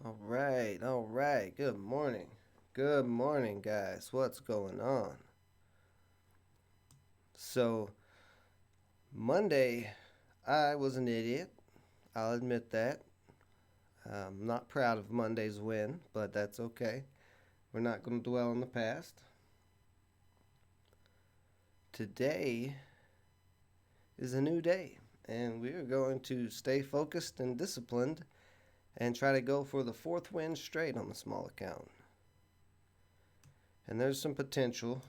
All right. Good morning. Good morning, guys. What's going on? So, Monday, I was an idiot. I'll admit that. I'm not proud of Monday's win, but that's okay. We're not going to dwell on the past. Today is a new day, and we are going to stay focused and disciplined and try to go for the fourth win straight on the small account. And there's some potential.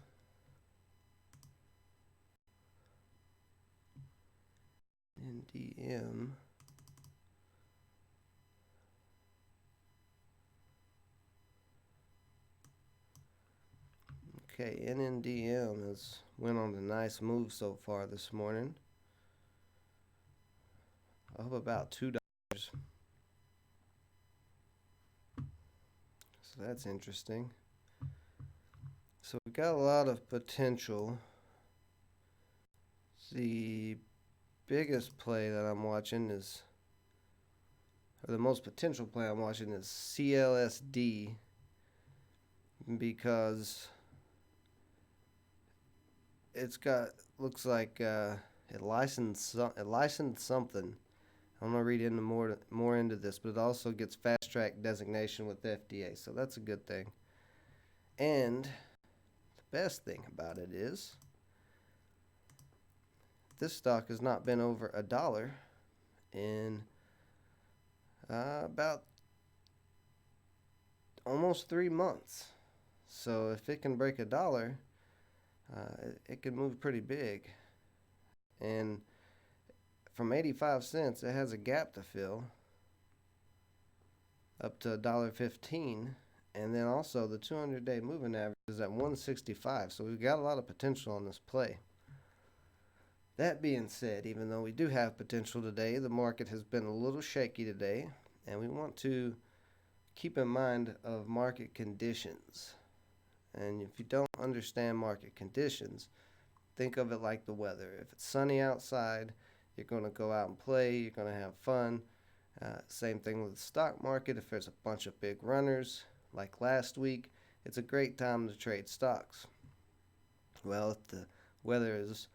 NDM. Okay, NNDM has went on a nice move so far this morning. Up about $2. So that's interesting. So we've got a lot of potential. The biggest play that I'm watching is, or the most potential play I'm watching is CLSD because it's got looks like it licensed something. I'm gonna read into more into this, but it also gets fast track designation with the FDA, so that's a good thing. And the best thing about it is this stock has not been over $1 in about almost 3 months. So if it can break $1, it can move pretty big. And from 85 cents, it has a gap to fill up to $1.15. And then also the 200-day moving average is at 165. So we've got a lot of potential on this play. That being said, even though we do have potential today, the market has been a little shaky today, and we want to keep in mind of market conditions. And if you don't understand market conditions, think of it like the weather. If it's sunny outside, you're going to go out and play, you're going to have fun. Same thing with the stock market. If there's a bunch of big runners, like last week, it's a great time to trade stocks. Well, if the weather is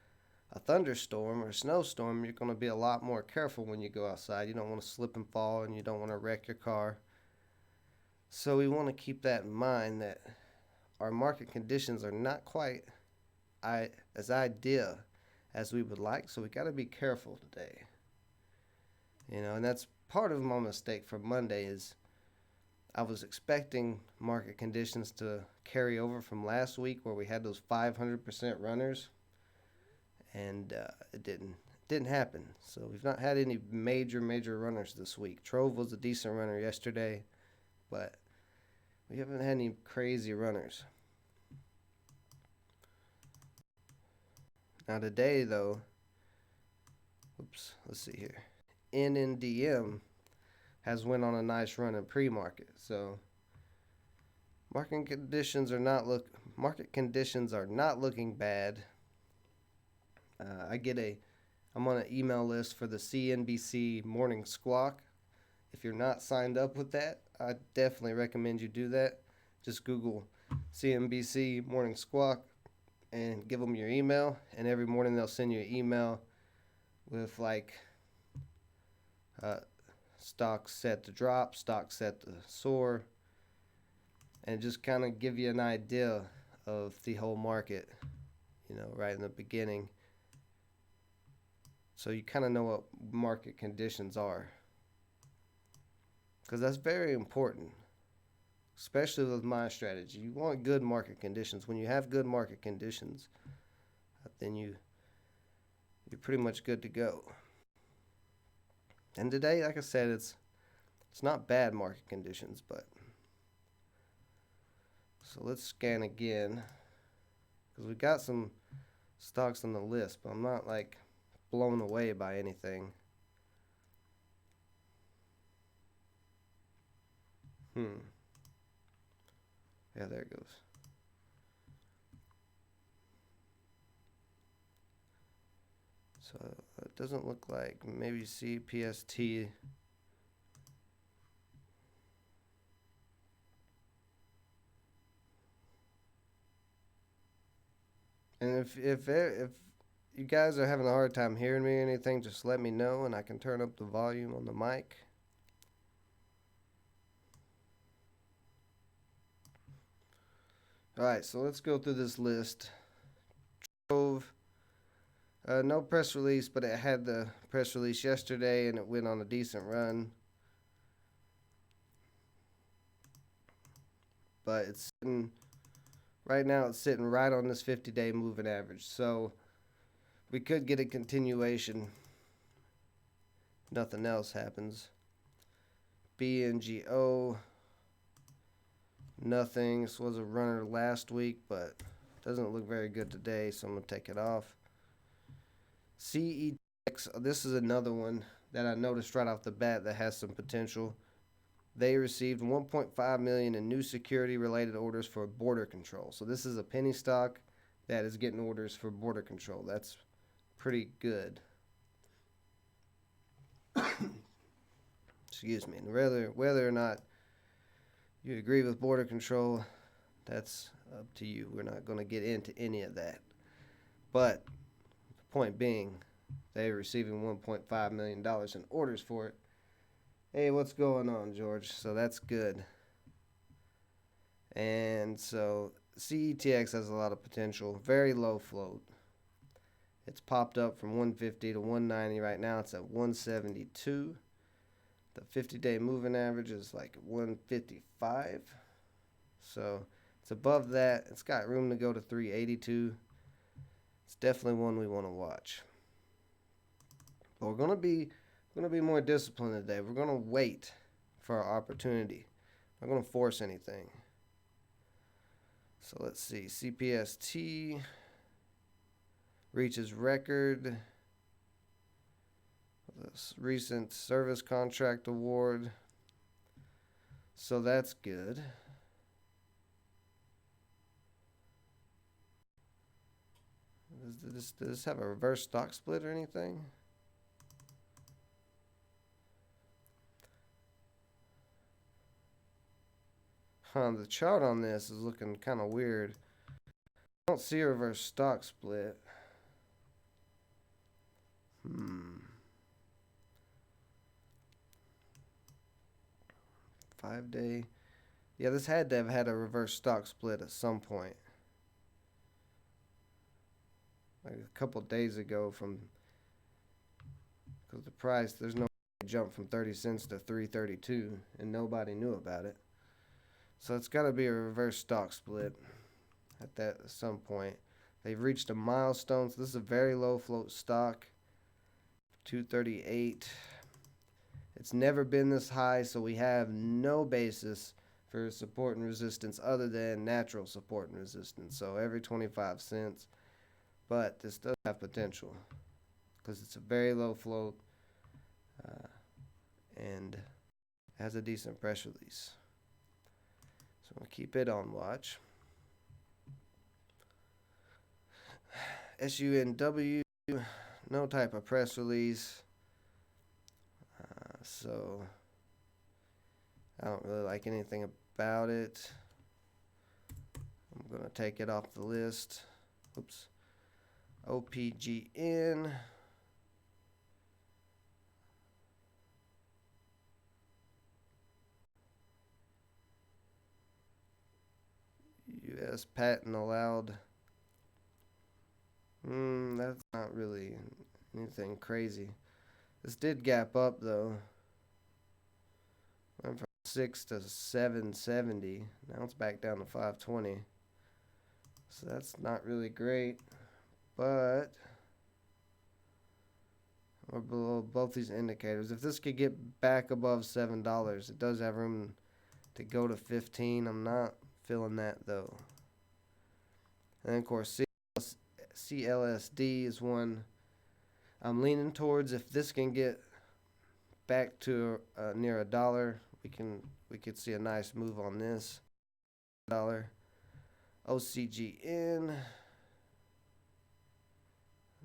a thunderstorm or a snowstorm, you're going to be a lot more careful when you go outside. You don't want to slip and fall, and you don't want to wreck your car. So we want to keep that in mind, that our market conditions are not quite as ideal as we would like. So we got to be careful today. And that's part of my mistake for Monday is I was expecting market conditions to carry over from last week where we had those 500% runners, and it didn't happen. So we've not had any major runners this week. Trove was a decent runner yesterday, but we haven't had any crazy runners. Now today though, let's see here. NNDM has went on a nice run in pre-market. So market conditions are not looking bad. I'm on an email list for the CNBC Morning Squawk. If you're not signed up with that, I definitely recommend you do that. Just Google CNBC Morning Squawk and give them your email, and every morning they'll send you an email with stocks set to drop, stocks set to soar, and just kind of give you an idea of the whole market, right in the beginning. So you kind of know what market conditions are, because that's very important, especially with my strategy. You want good market conditions. When you have good market conditions, then you're pretty much good to go. And today, like I said, it's not bad market conditions, but so let's scan again, because we got some stocks on the list, but I'm not blown away by anything. Yeah, there it goes. So it doesn't look like maybe CPST. And if you guys are having a hard time hearing me or anything, just let me know and I can turn up the volume on the mic. All right, so let's go through this list. No press release, but it had the press release yesterday and it went on a decent run. But it's sitting, right now it's sitting right on this 50-day moving average. So we could get a continuation. Nothing else happens. BNGO, nothing. This was a runner last week, but doesn't look very good today, so I'm going to take it off. CETX, this is another one that I noticed right off the bat that has some potential. They received 1.5 million in new security-related orders for border control. So this is a penny stock that is getting orders for border control. That's pretty good. Excuse me. And whether or not you agree with border control, that's up to you. We're not going to get into any of that. But the point being, they're receiving $1.5 million in orders for it. Hey, what's going on, George? So that's good. And so CETX has a lot of potential. Very low float. It's popped up from 150 to 190. Right now it's at 172. The 50-day moving average is like 155. So it's above that. It's got room to go to 382. It's definitely one we want to watch. But we're going to be more disciplined today. We're going to wait for our opportunity. We're not going to force anything. So let's see. CPST reaches record. This recent service contract award. So that's good. Does this have a reverse stock split or anything? The chart on this is looking kind of weird. I don't see a reverse stock split. 5-day. Yeah, this had to have had a reverse stock split at some point. Like a couple days ago because the price, there's no jump from 30 cents to 332 and nobody knew about it. So it's got to be a reverse stock split at some point. They've reached a milestone. So this is a very low float stock. 238. It's never been this high, so we have no basis for support and resistance other than natural support and resistance. So every 25 cents. But this does have potential because it's a very low float and has a decent press release. So we'll keep it on watch. SUNW, no type of press release. So I don't really like anything about it. I'm going to take it off the list. Oops. OPGN. U.S. patent allowed. That's not really anything crazy. This did gap up though. Went from 6 to 770. Now it's back down to 520. So that's not really great. But we're below both these indicators. If this could get back above $7, it does have room to go to 15. I'm not feeling that though. And of course, CLSD is one I'm leaning towards. If this can get back to near $1, we could see a nice move on this. $. OCGN.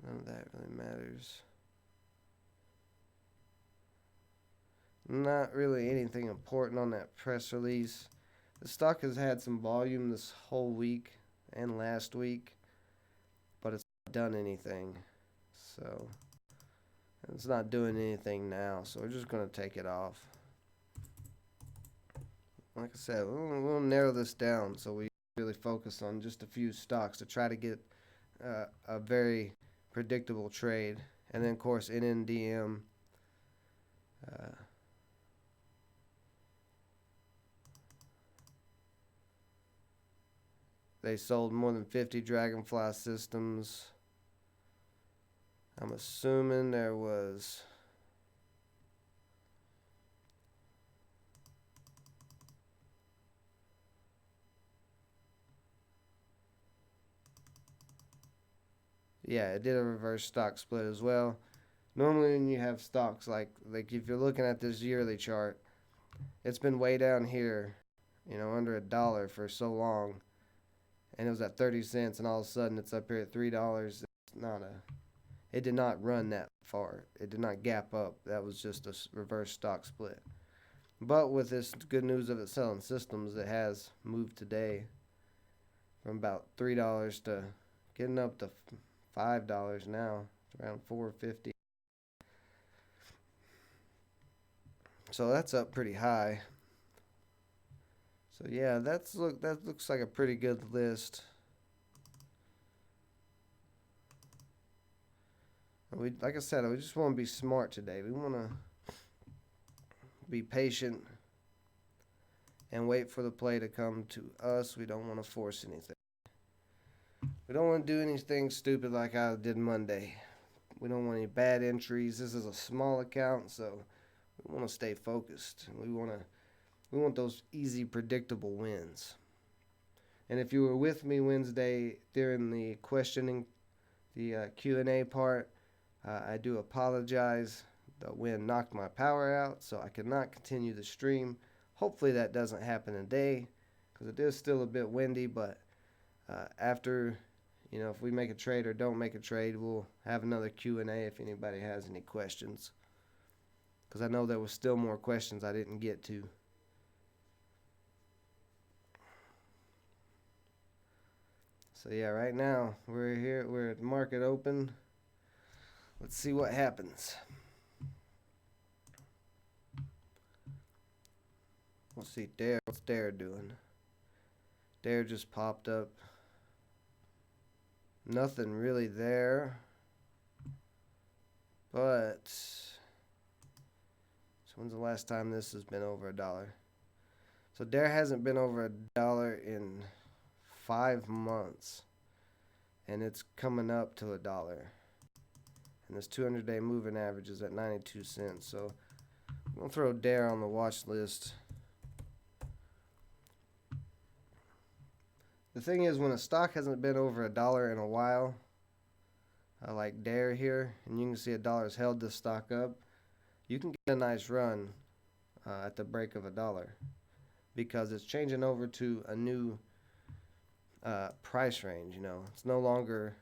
None of that really matters. Not really anything important on that press release. The stock has had some volume this whole week and last week. done anything. So it's not doing anything now. So we're just going to take it off. Like I said, we'll narrow this down so we really focus on just a few stocks to try to get a very predictable trade. And then, of course, NNDM. They sold more than 50 Dragonfly systems. I'm assuming there was... Yeah, it did a reverse stock split as well. Normally when you have stocks like if you're looking at this yearly chart, it's been way down here, under $1 for so long, and it was at 30 cents, and all of a sudden it's up here at $3. It did not run that far. It did not gap up. That was just a reverse stock split. But with this good news of it selling systems, it has moved today from about $3 to getting up to $5 now. It's around $4.50. So that's up pretty high. So yeah, that looks like a pretty good list. Like I said, we just want to be smart today. We want to be patient and wait for the play to come to us. We don't want to force anything. We don't want to do anything stupid like I did Monday. We don't want any bad entries. This is a small account, so we want to stay focused. We want those easy, predictable wins. And if you were with me Wednesday during the questioning, the Q&A part, I do apologize. The wind knocked my power out, so I could not continue the stream. Hopefully that doesn't happen today, because it is still a bit windy. But after, if we make a trade or don't make a trade, we'll have another Q&A if anybody has any questions, because I know there was still more questions I didn't get to. So yeah, right now we're here. We're at market open. Let's see what happens. Let's see, Dare. What's Dare doing? Dare just popped up. Nothing really there. But so when's the last time this has been over $1? So Dare hasn't been over $1 in 5 months, and it's coming up to $1. And this 200-day moving average is at 92 cents. So I'm going to throw Dare on the watch list. The thing is, when a stock hasn't been over $1 in a while, like Dare here, and you can see $1 has held this stock up, you can get a nice run at the break of $1, because it's changing over to a new price range. It's no longer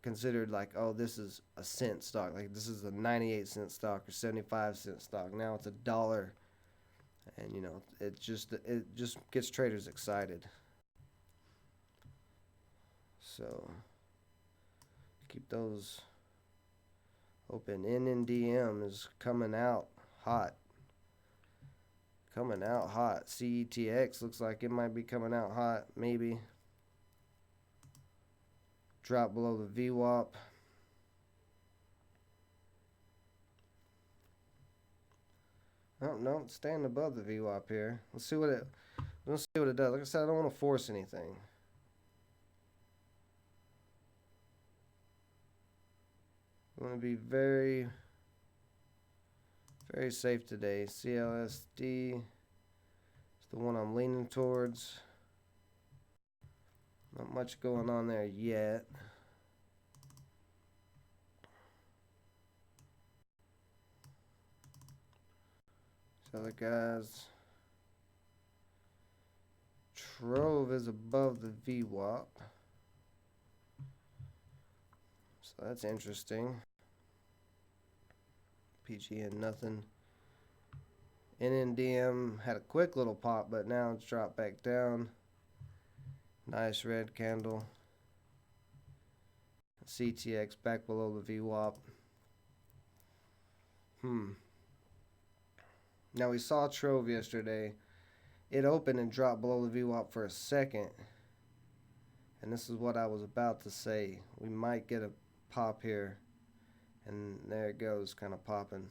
considered like, oh, this is a cent stock, like this is a 98-cent stock or 75-cent stock. Now it's $1, and it just gets traders excited. So keep those open. NNDM is coming out hot. CETX looks like it might be coming out hot. Maybe drop below the VWAP. Oh no, it's staying above the VWAP here. Let's see what it does. Like I said, I don't want to force anything. I want to be very, very safe today. CLSD is the one I'm leaning towards. Not much going on there yet. So the guys, Trove is above the VWAP. So that's interesting. PGN nothing. NNDM had a quick little pop, but now it's dropped back down. Nice red candle. CTX back below the VWAP. Now we saw Trove yesterday. It opened and dropped below the VWAP for a second. And this is what I was about to say. We might get a pop here. And there it goes, kind of popping.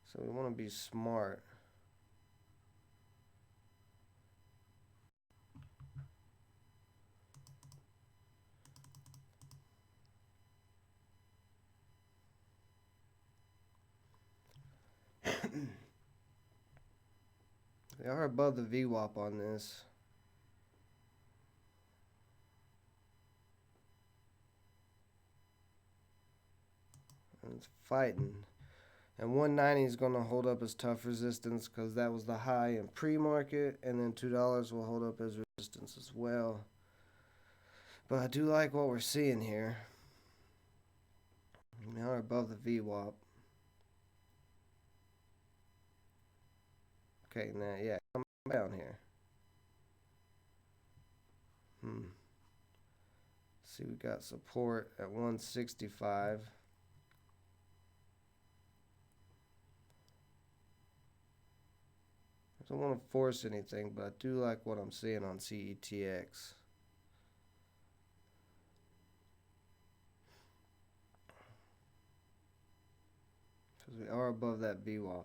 So we want to be smart. We are above the VWAP on this. And it's fighting. And 190 is going to hold up as tough resistance because that was the high in pre-market. And then $2 will hold up as resistance as well. But I do like what we're seeing here. We are above the VWAP. Okay, now, yeah, come down here. See, we got support at 165. I don't want to force anything, but I do like what I'm seeing on CETX. Because we are above that VWAP.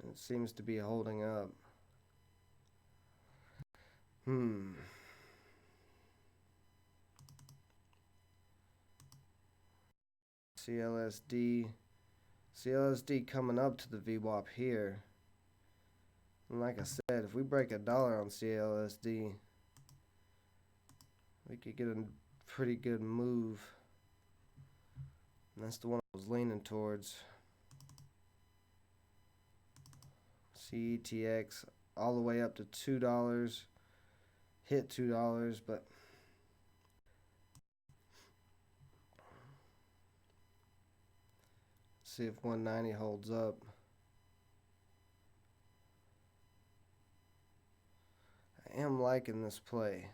And it seems to be holding up. CLSD. CLSD coming up to the VWAP here. And like I said, if we break $1 on CLSD, we could get a pretty good move. And that's the one I was leaning towards. CETX all the way up to $2. Hit $2, but see if 190 holds up. I am liking this play.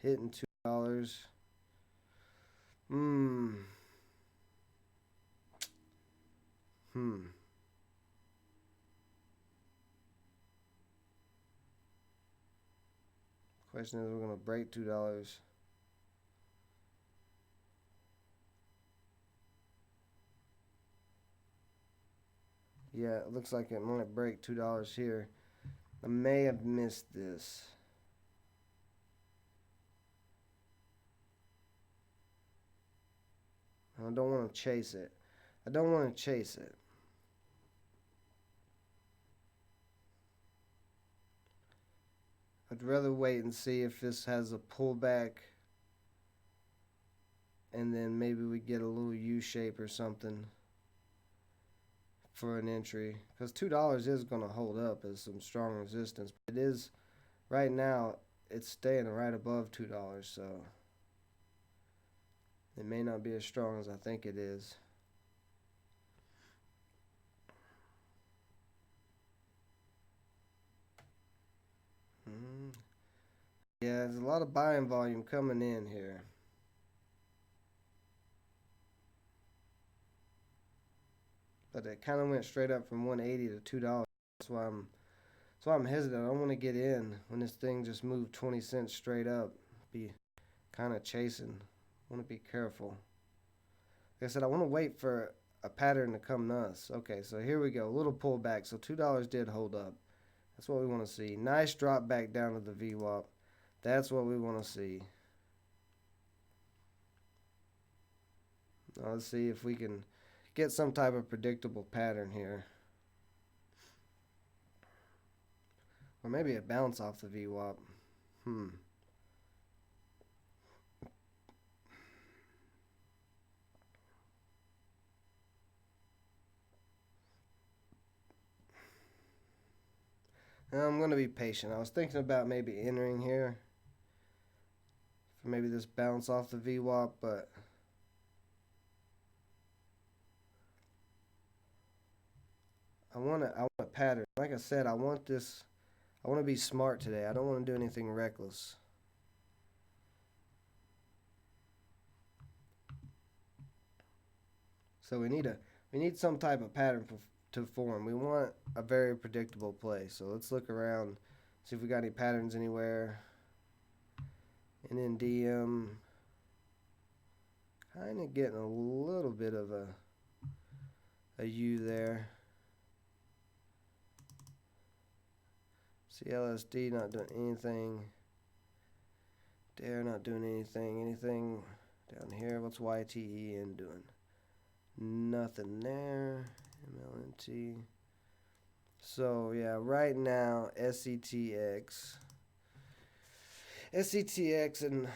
Hitting $2. Question is, we're going to break $2. Yeah, it looks like it might break $2 here. I may have missed this. I don't want to chase it. I don't want to chase it. I'd rather wait and see if this has a pullback and then maybe we get a little U shape or something for an entry, because $2 is going to hold up as some strong resistance. It is right now, it's staying right above $2, so it may not be as strong as I think it is. Yeah, there's a lot of buying volume coming in here. But it kind of went straight up from 180 to $2. That's why I'm hesitant. I don't want to get in when this thing just moved 20 cents straight up. Be kind of chasing. I want to be careful. Like I said, I want to wait for a pattern to come to us. Okay, so here we go. A little pullback. So $2 did hold up. That's what we want to see. Nice drop back down to the VWAP. That's what we want to see. Now let's see if we can get some type of predictable pattern here. Or maybe a bounce off the VWAP. I'm going to be patient. I was thinking about maybe entering here. for maybe this bounce off the VWAP, but I want a pattern. Like I said, I want this. I want to be smart today. I don't want to do anything reckless. So we need some type of pattern to form. We want a very predictable play. So let's look around, see if we got any patterns anywhere. And then DM, kind of getting a little bit of a U there. CLSD not doing anything. Dare not doing anything. Anything down here? What's YTEN doing? Nothing there. MLNT. So yeah, right now SETX and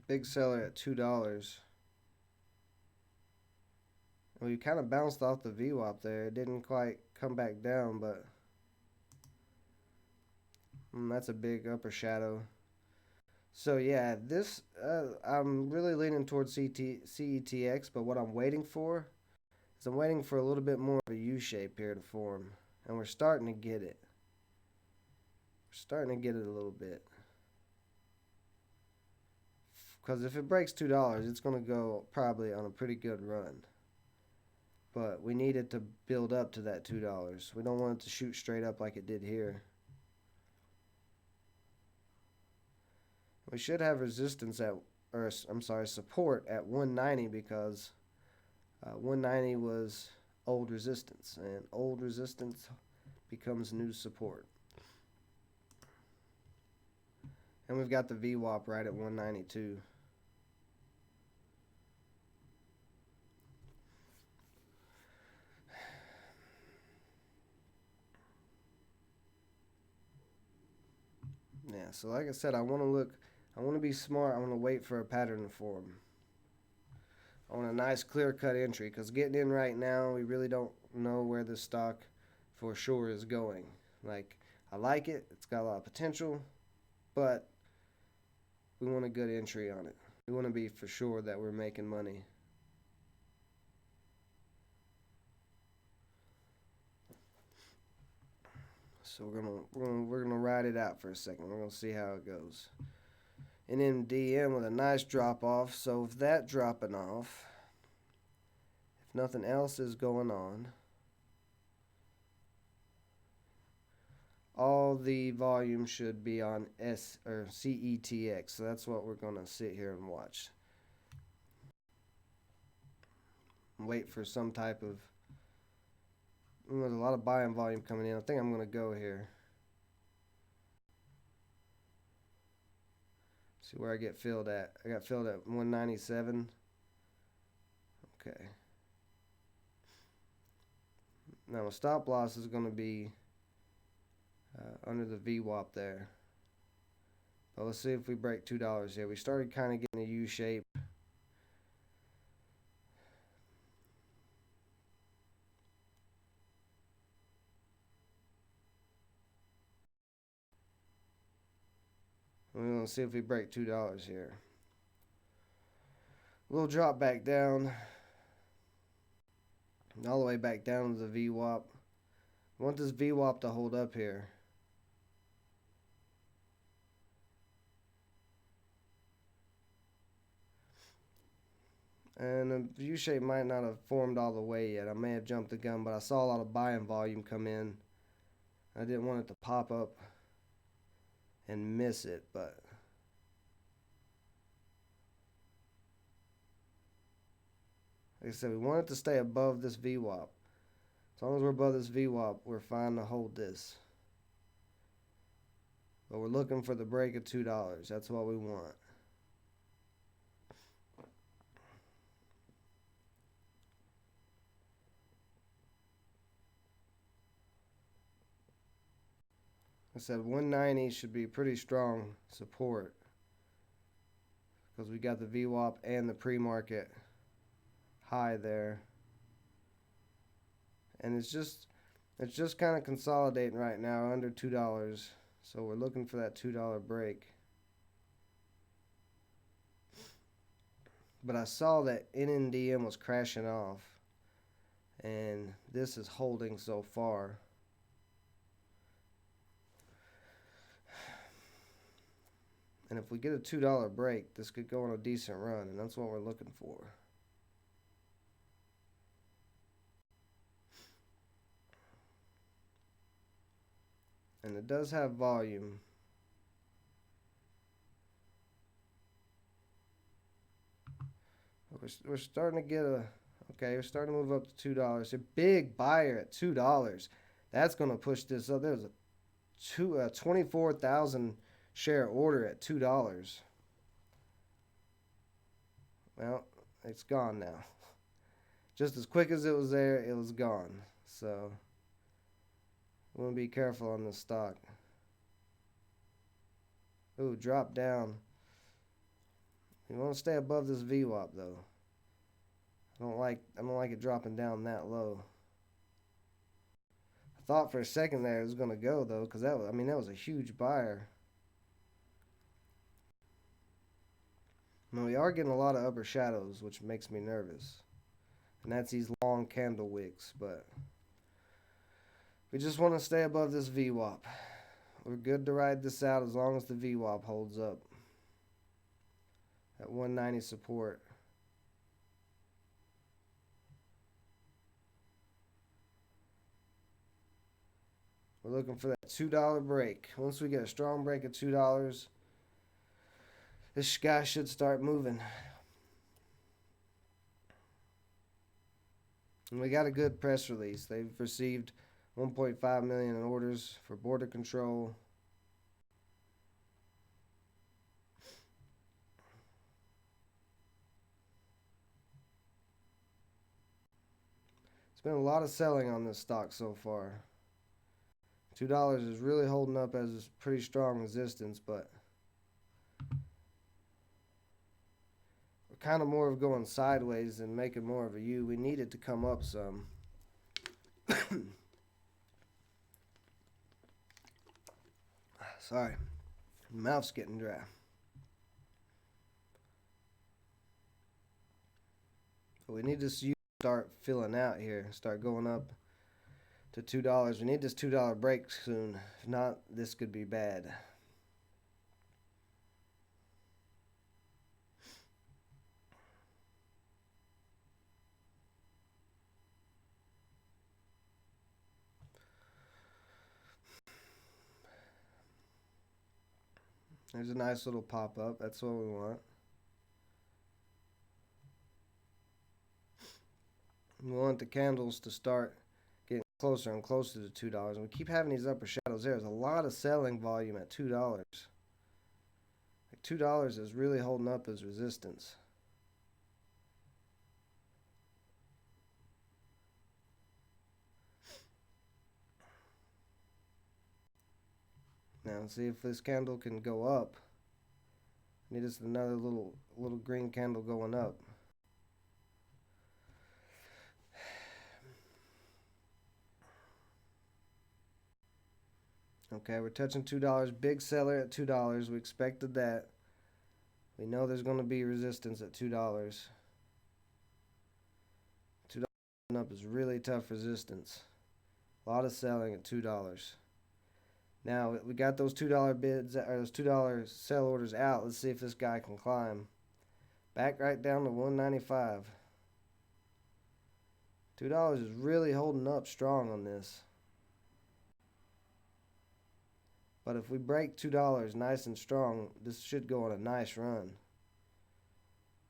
big seller at $2. We kind of bounced off the VWAP there. It didn't quite come back down, but that's a big upper shadow. So yeah, this I'm really leaning towards CETX, but what I'm waiting for is I'm waiting for a little bit more of a U shape here to form, and we're starting to get it. We're starting to get it a little bit. Because if it breaks $2, it's going to go probably on a pretty good run. But we need it to build up to that $2. We don't want it to shoot straight up like it did here. We should have resistance at, or I'm sorry, support at 190 because 190 was old resistance, and old resistance becomes new support. And we've got the VWAP right at 192. Yeah, so like I said, I want to be smart. I want to wait for a pattern to form. I want a nice clear-cut entry because getting in right now, we really don't know where this stock for sure is going. Like, I like it. It's got a lot of potential, but we want a good entry on it. We want to be for sure that we're making money. So we're gonna ride it out for a second. We're gonna see how it goes. And then DM with a nice drop off. So if that dropping off, if nothing else is going on, all the volume should be on S or CETX. So that's what we're gonna sit here and watch. Wait for some type of. There's a lot of buying volume coming in. I think I'm gonna go here. See where I get filled at. I got filled at 197. Okay. Now my stop loss is going to be under the VWAP there. But let's see if we break $2 here. We started kind of getting a U shape. We're going to see if we break $2 here. We'll drop back down. All the way back down to the VWAP. I want this VWAP to hold up here. And the U shape might not have formed all the way yet. I may have jumped the gun, but I saw a lot of buying volume come in. I didn't want it to pop up and miss it, but like I said, we want it to stay above this VWAP. As long as we're above this VWAP, we're fine to hold this. But we're looking for the break of $2. That's what we want. I said 190 should be pretty strong support because we got the VWAP and the pre-market high there. And it's just kind of consolidating right now under $2. So we're looking for that $2 break. But I saw that NNDM was crashing off, and this is holding so far. And if we get a $2 break, this could go on a decent run, and that's what we're looking for. And it does have volume. We're starting to get okay, we're starting to move up to $2. A big buyer at $2. That's going to push this up. There's a 24,000 share order at $2. Well, it's gone now. Just as quick as it was there, it was gone. So we want to be careful on this stock. Ooh, drop down. You want to stay above this VWAP though. I don't like it dropping down that low. I thought for a second there it was going to go though, because that was a huge buyer. I mean, we are getting a lot of upper shadows, which makes me nervous. And that's these long candle wicks, but we just want to stay above this VWAP. We're good to ride this out as long as the VWAP holds up. At 190 support. We're looking for that $2 break. Once we get a strong break at $2, this guy should start moving. And we got a good press release. They've received 1.5 million in orders for border control. It's been a lot of selling on this stock so far. $2 is really holding up as pretty strong resistance, but we're kind of more of going sideways and making more of a U. We need it to come up some. Sorry, mouth's getting dry. But we need this U to start filling out here, start going up to $2. We need this $2 break soon. If not, this could be bad. There's a nice little pop-up. That's what we want. We want the candles to start getting closer and closer to $2. And we keep having these upper shadows there. There's a lot of selling volume at $2. Like $2 is really holding up as resistance. Now let's see if this candle can go up. Need just another little green candle going up. Okay, we're touching $2. Big seller at $2. We expected that. We know there's going to be resistance at $2. $2 up is really tough resistance. A lot of selling at $2. Now we got those $2 bids or those $2 sell orders out. Let's see if this guy can climb. Back right down to 195. $2 is really holding up strong on this. But if we break $2 nice and strong, this should go on a nice run.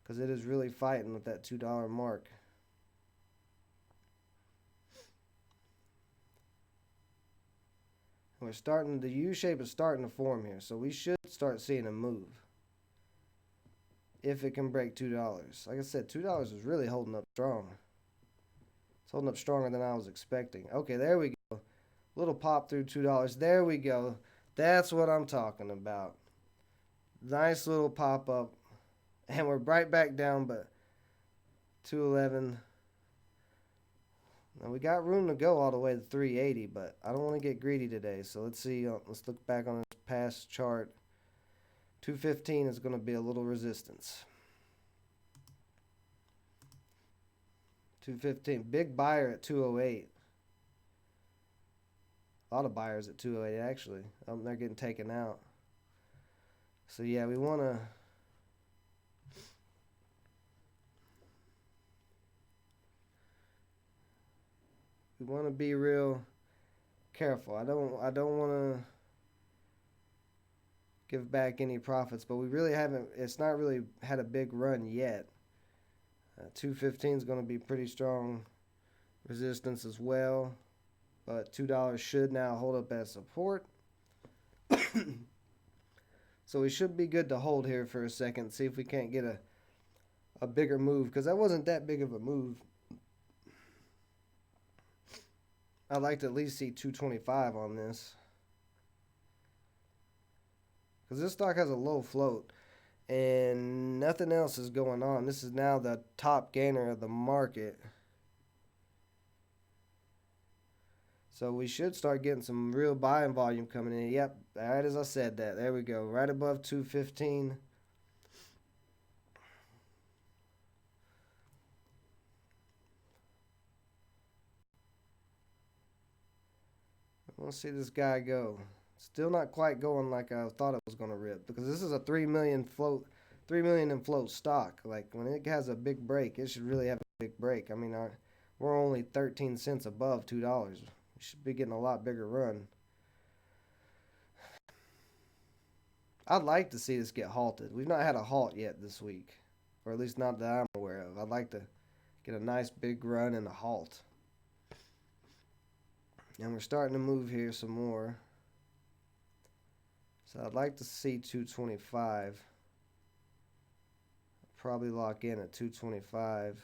Because it is really fighting with that $2 mark. We're starting, the U shape is starting to form here. So we should start seeing a move. If it can break $2. Like I said, $2 is really holding up strong. It's holding up stronger than I was expecting. Okay, there we go. Little pop through $2. There we go. That's what I'm talking about. Nice little pop up. And we're right back down, but 211. Now we got room to go all the way to 380, but I don't want to get greedy today. So let's see. Let's look back on this past chart. 215 is going to be a little resistance. 215, big buyer at 208. A lot of buyers at 208 actually. They're getting taken out. So yeah, we want to be real careful. I don't want to give back any profits, but we really haven't. It's not really had a big run yet. 215 is going to be pretty strong resistance as well, but $2 should now hold up as support. So we should be good to hold here for a second, see if we can't get a bigger move, because that wasn't that big of a move. I'd like to at least see 225 on this, because this stock has a low float and nothing else is going on. This is now the top gainer of the market. So we should start getting some real buying volume coming in. Yep, right as I said that. There we go. Right above 215. We'll see this guy go. Still not quite going like I thought it was going to rip, because this is a 3 million in float stock. Like when it has a big break, it should really have a big break. I mean, we're only 13 cents above $2. We should be getting a lot bigger run. I'd like to see this get halted. We've not had a halt yet this week, or at least not that I'm aware of. I'd like to get a nice big run and a halt. And we're starting to move here some more. So I'd like to see 225. Probably lock in at 225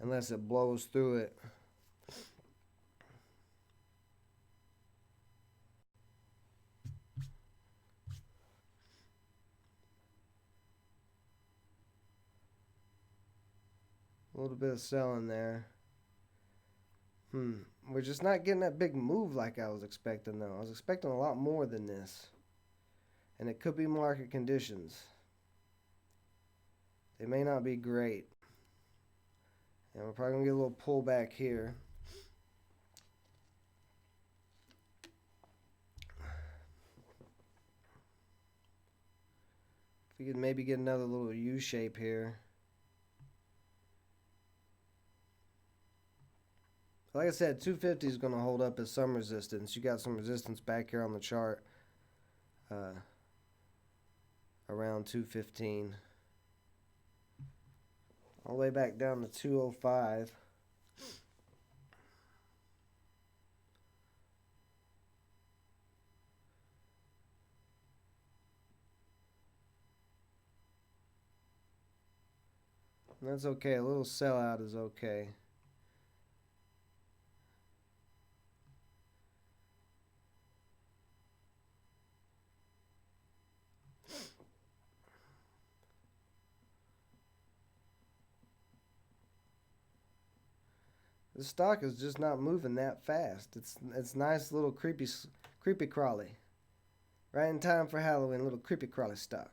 unless it blows through it. A little bit of selling there. We're just not getting that big move like I was expecting, though. I was expecting a lot more than this. And it could be market conditions. They may not be great. And we're probably going to get a little pullback here. If we could maybe get another little U shape here. Like I said, 250 is going to hold up as some resistance. You got some resistance back here on the chart. Around 215. All the way back down to 205. And that's okay. A little sellout is okay. The stock is just not moving that fast. It's nice little creepy crawly. Right in time for Halloween, little creepy crawly stock.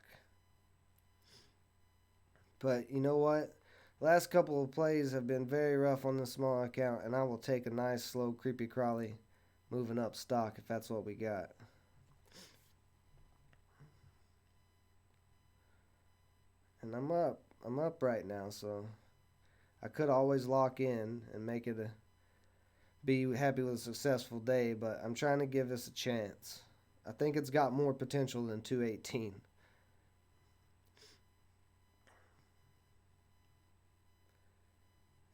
But you know what? Last couple of plays have been very rough on this small account, and I will take a nice slow creepy crawly moving up stock if that's what we got. And I'm up right now, so I could always lock in and make it be happy with a successful day, but I'm trying to give this a chance. I think it's got more potential than 218.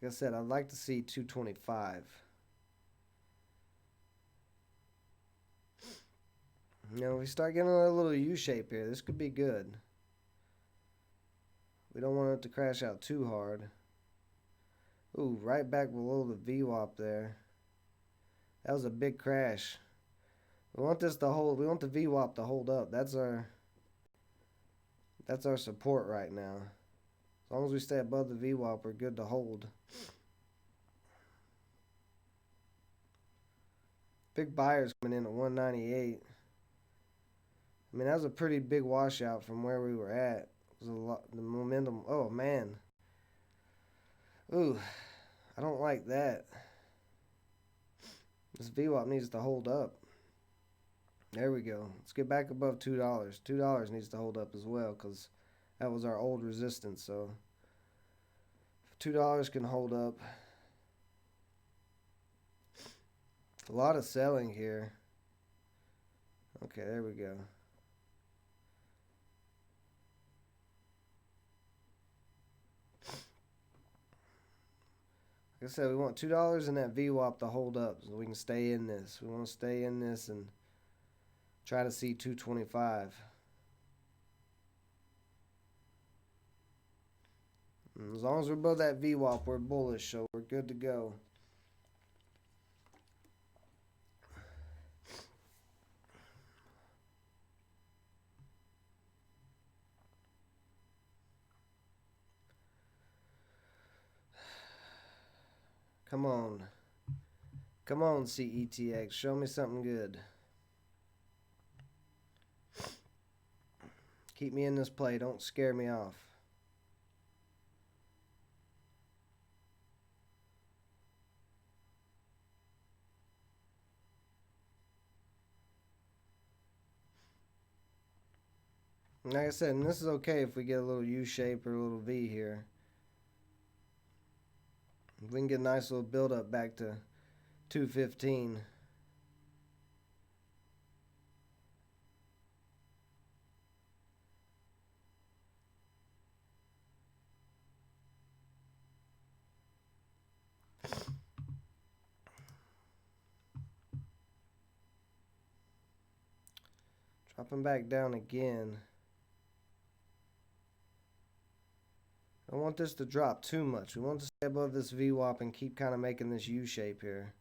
Like I said, I'd like to see 225. You know, if we start getting a little U shape here, this could be good. We don't want it to crash out too hard. Ooh, right back below the VWAP there. That was a big crash. We want this to hold. We want the VWAP to hold up. That's our support right now. As long as we stay above the VWAP, we're good to hold. Big buyers coming in at 198. I mean, that was a pretty big washout from where we were at. It was a lot. The momentum. Oh man. Ooh, I don't like that. This VWAP needs to hold up. There we go. Let's get back above $2. $2 needs to hold up as well because that was our old resistance. So if $2 can hold up. A lot of selling here. Okay, there we go. Like I said, we want $2 in that VWAP to hold up so we can stay in this. We want to stay in this and try to see 225. And as long as we're above that VWAP, we're bullish, so we're good to go. Come on. Come on, CETX. Show me something good. Keep me in this play. Don't scare me off. Like I said, and this is okay if we get a little U shape or a little V here. If we can get a nice little build up back to 215. Dropping back down again. I don't want this to drop too much. We want to stay above this VWAP and keep kind of making this U shape here.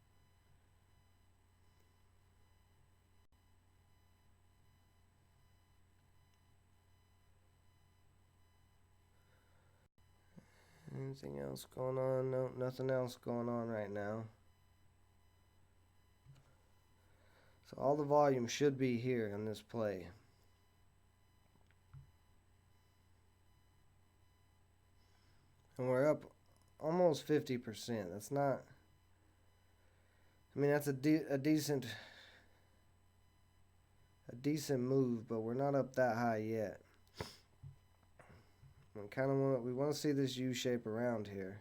Anything else going on? No, nothing else going on right now. So all the volume should be here in this play. And we're up almost 50%. That's not... I mean, that's a decent move, but we're not up that high yet. We want to see this U shape around here.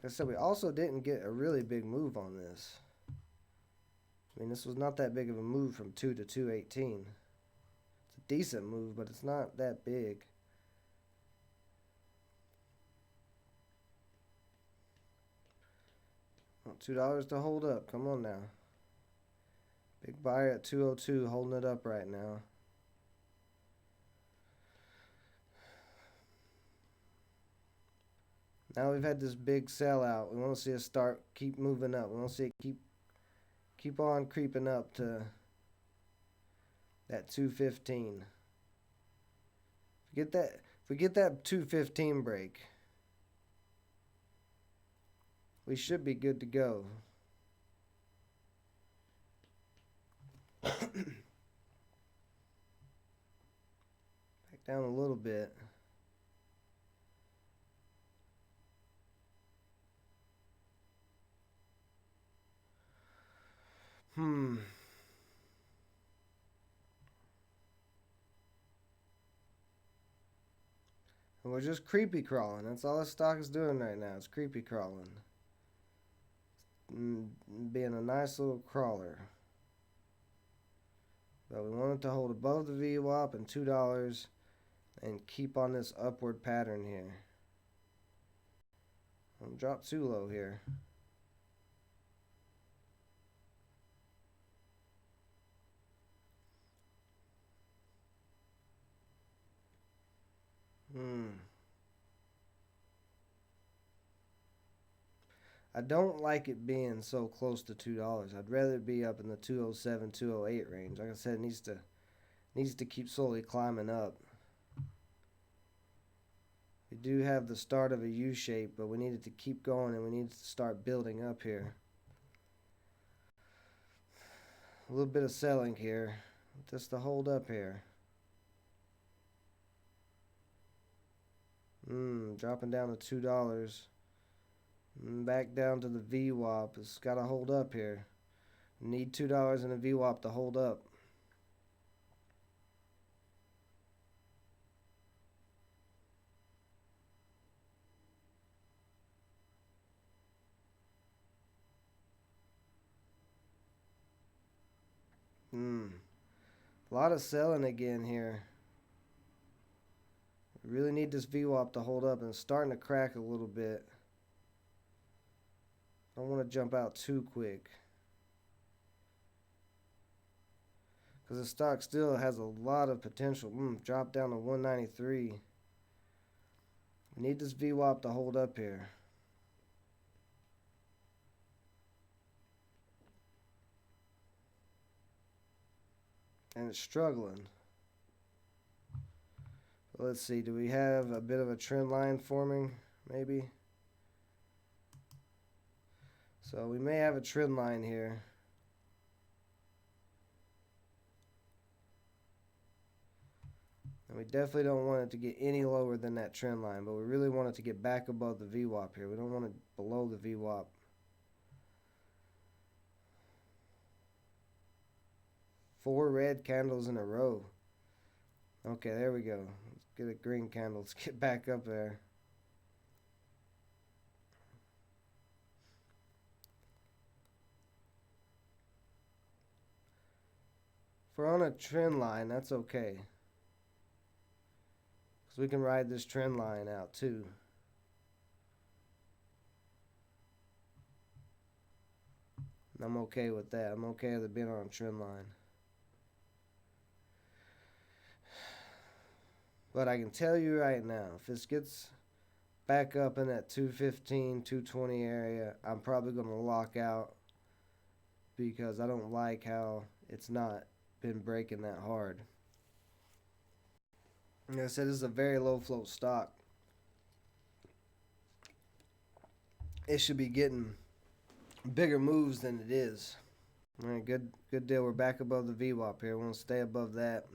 Like I said, we also didn't get a really big move on this. I mean, this was not that big of a move from 2 to 218. It's a decent move, but it's not that big. Want $2 to hold up. Come on now. Big buyer at 202 holding it up right now. Now we've had this big sellout. We want to see it keep moving up. We want to see it keep on creeping up to that 215. If we get that 215 break, we should be good to go. Back down a little bit. And we're just creepy crawling. That's all this stock is doing right now. It's creepy crawling. Being a nice little crawler. But we want it to hold above the VWAP and $2 and keep on this upward pattern here. Don't drop too low here. I don't like it being so close to $2. I'd rather it be up in the 207, 208 range. Like I said, it needs to keep slowly climbing up. We We do have the start of a U shape, but we needed to keep going and we need to start building up here. A little bit of selling here, just to hold up here. Dropping down to $2. Back down to the VWAP. It's got to hold up here. Need $2 in a VWAP to hold up. A lot of selling again here. We really need this VWAP to hold up, and it's starting to crack a little bit. Don't want to jump out too quick, because the stock still has a lot of potential. Drop down to 193. We need this VWAP to hold up here. And it's struggling. Let's see, do we have a bit of a trend line forming? Maybe. So we may have a trend line here. And we definitely don't want it to get any lower than that trend line, but we really want it to get back above the VWAP here. We don't want it below the VWAP. Four red candles in a row. Okay, there we go. Let's get a green candle. Let's get back up there. If we're on a trend line, that's okay, because we can ride this trend line out too. And I'm okay with that. I'm okay with it being on a trend line. But I can tell you right now, if this gets back up in that 215, 220 area, I'm probably going to lock out, because I don't like how it's not been breaking that hard. Like I said, this is a very low float stock. It should be getting bigger moves than it is. All right, good deal. We're back above the VWAP here. We want to stay above that.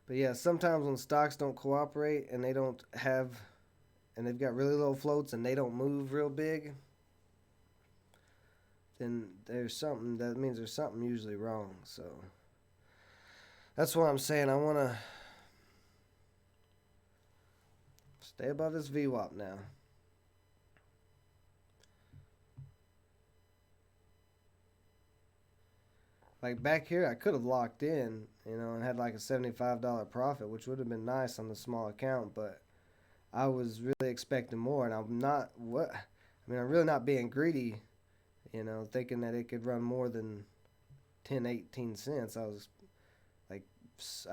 But yeah, sometimes when stocks don't cooperate and they've got really low floats and they don't move real big, then that means there's something usually wrong. So that's what I'm saying. I want to stay above this VWAP now. Like back here, I could have locked in, and had like a $75 profit, which would have been nice on the small account, but I was really expecting more, and I'm really not being greedy, thinking that it could run more than 10, 18 cents. I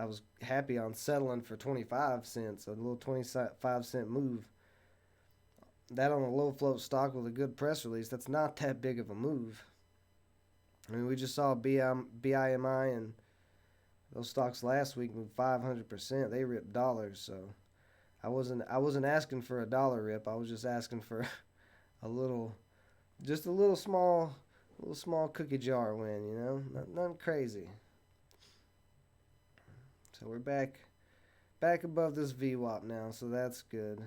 was happy on settling for 25 cents, a little 25-cent move. That on a low float stock with a good press release, that's not that big of a move. I mean, we just saw BIMI and those stocks last week move 500%. They ripped dollars, so I wasn't asking for a dollar rip. I was just asking for a little small cookie jar win. Nothing crazy. So we're back above this VWAP now, so that's good.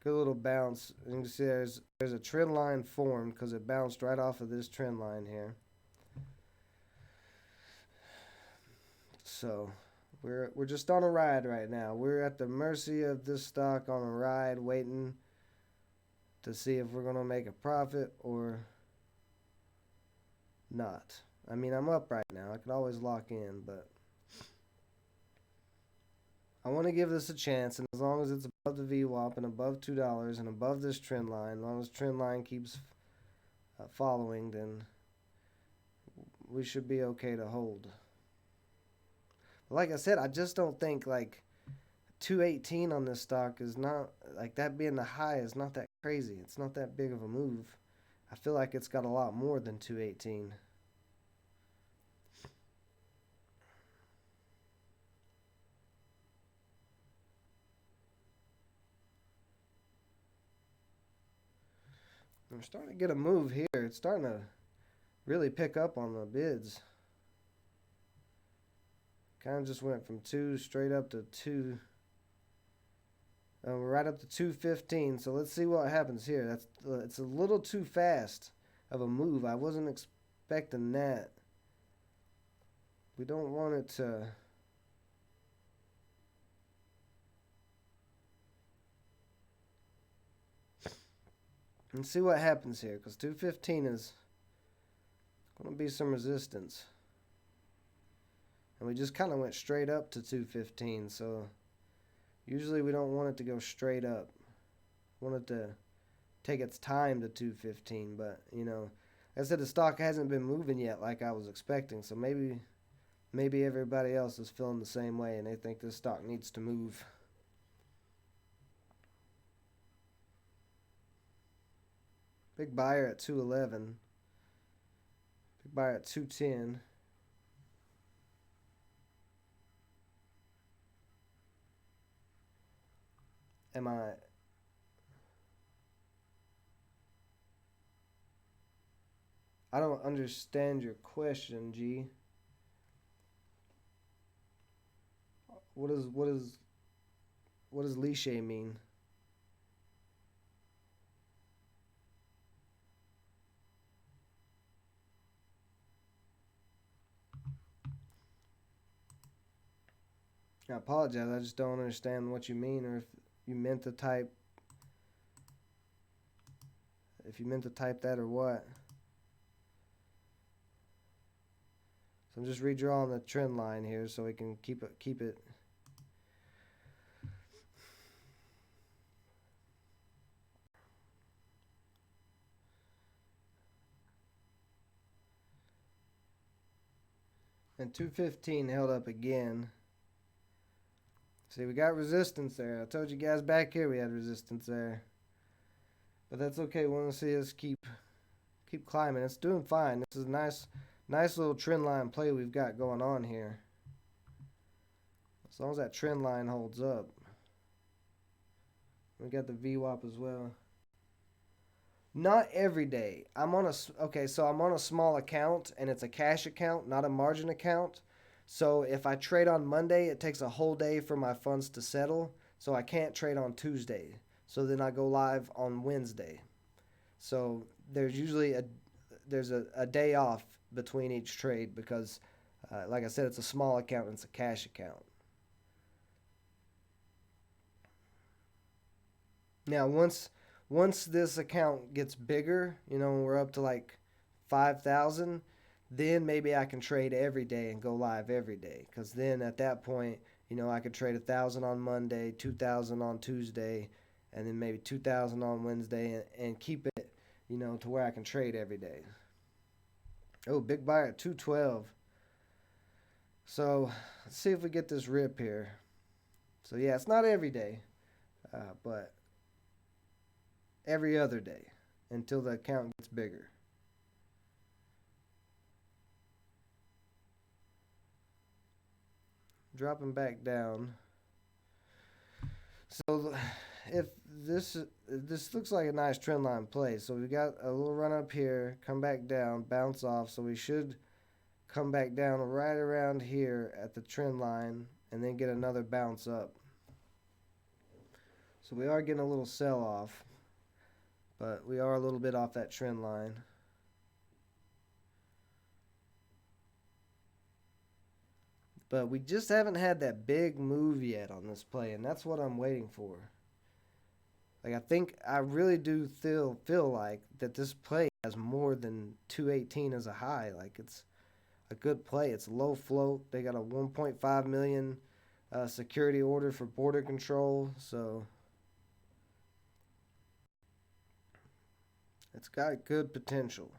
Good little bounce. You can see there's a trend line formed because it bounced right off of this trend line here. So we're just on a ride right now. We're at the mercy of this stock on a ride, waiting to see if we're gonna make a profit or not. I mean, I'm up right now. I could always lock in, but I want to give this a chance, and as long as it's above the VWAP and above $2 and above this trend line, as long as the trend line keeps following, then we should be okay to hold. But like I said, I just don't think like 218 on this stock is not, like, that being the high is not that crazy. It's not that big of a move. I feel like it's got a lot more than 218. We're starting to get a move here. It's starting to really pick up on the bids. Kind of just went from 2 straight up to 2. We're right up to 215. So let's see what happens here. It's a little too fast of a move. I wasn't expecting that. We don't want it to. Let's see what happens here, because 215 is going to be some resistance. And we just kind of went straight up to 215, so usually we don't want it to go straight up. We want it to take its time to 215, but, you know, like I said, the stock hasn't been moving yet like I was expecting, so maybe everybody else is feeling the same way and they think this stock needs to move. Big buyer at 211. Big buyer at 210. I don't understand your question, G. What does leash mean? I apologize. I just don't understand what you mean, or if you meant to type that or what. So I'm just redrawing the trend line here so we can keep it. And 215 held up again. See, we got resistance there. I told you guys back here we had resistance there. But that's okay. We want to see us keep climbing. It's doing fine. This is a nice little trend line play we've got going on here. As long as that trend line holds up. We got the VWAP as well. Not every day. I'm on a small account, and it's a cash account, not a margin account. So if I trade on Monday, it takes a whole day for my funds to settle. So I can't trade on Tuesday. So then I go live on Wednesday. So there's usually a day off between each trade because, like I said, it's a small account and it's a cash account. Now, once this account gets bigger, you know, we're up to like 5,000, then maybe I can trade every day and go live every day. Because then at that point, you know, I could trade 1,000 on Monday, 2,000 on Tuesday, and then maybe 2,000 on Wednesday, and keep it, you know, to where I can trade every day. Oh, big buyer at 212. So let's see if we get this rip here. So yeah, it's not every day, but every other day until the account gets bigger. Dropping back down. So if this looks like a nice trend line play. So we got a little run up here, come back down, bounce off. So we should come back down right around here at the trend line and then get another bounce up. So we are getting a little sell off, but we are a little bit off that trend line. But we just haven't had that big move yet on this play, and that's what I'm waiting for. Like, I really do feel like that this play has more than 218 as a high. Like, it's a good play. It's low float. They got a 1.5 million security order for border control, so it's got good potential.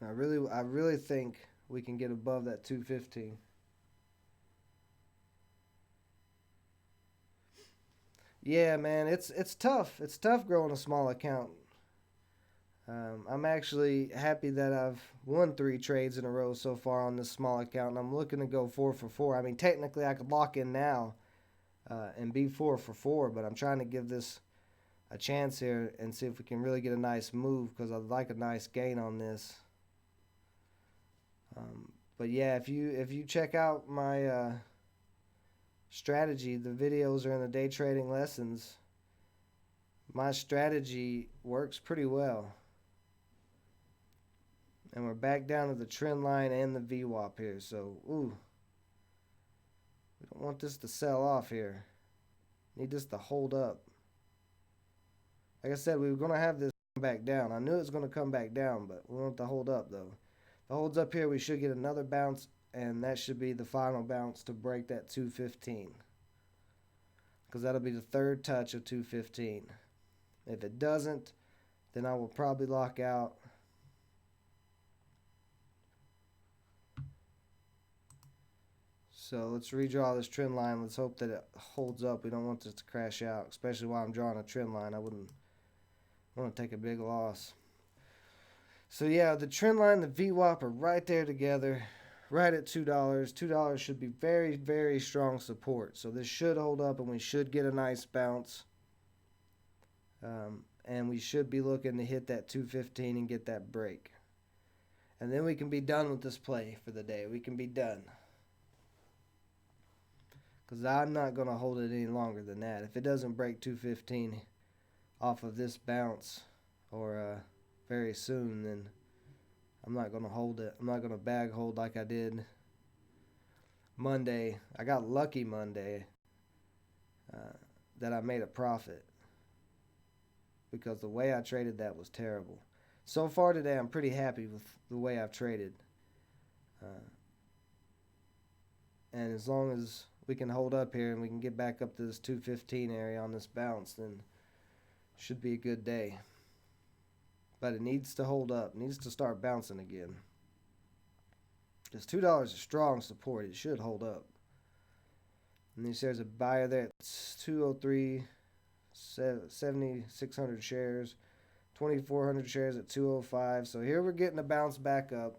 I really think we can get above that 215. Yeah, man, it's tough. It's tough growing a small account. I'm actually happy that I've won 3 trades in a row so far on this small account, and I'm looking to go 4 for 4. I mean, technically, I could lock in now and be 4 for 4, but I'm trying to give this a chance here and see if we can really get a nice move because I'd like a nice gain on this. But yeah, if you check out my strategy, the videos are in the day trading lessons. My strategy works pretty well. And we're back down to the trend line and the VWAP here. So, ooh. We don't want this to sell off here. Need this to hold up. Like I said, we were going to have this come back down. I knew it was going to come back down, but we want it to hold up, though. If it holds up here, we should get another bounce, and that should be the final bounce to break that 215. Because that'll be the third touch of 215. If it doesn't, then I will probably lock out. So let's redraw this trend line. Let's hope that it holds up. We don't want this to crash out, especially while I'm drawing a trend line. I wouldn't want to take a big loss. So yeah, the trend line and the VWAP are right there together, right at $2. $2 should be very, very strong support. So this should hold up and we should get a nice bounce. And we should be looking to hit that 215 and get that break. And then we can be done with this play for the day. We can be done. Because I'm not going to hold it any longer than that. If it doesn't break 215 off of this bounce or very soon, then I'm not going to hold it. I'm not going to bag hold like I did Monday. I got lucky Monday that I made a profit because the way I traded that was terrible. So far today, I'm pretty happy with the way I've traded. And as long as we can hold up here and we can get back up to this 215 area on this bounce, then should be a good day. But it needs to hold up. It needs to start bouncing again. Because $2 is strong support. It should hold up. And there's a buyer there. It's 203, 7,600 shares, 2,400 shares at 205. So here we're getting a bounce back up.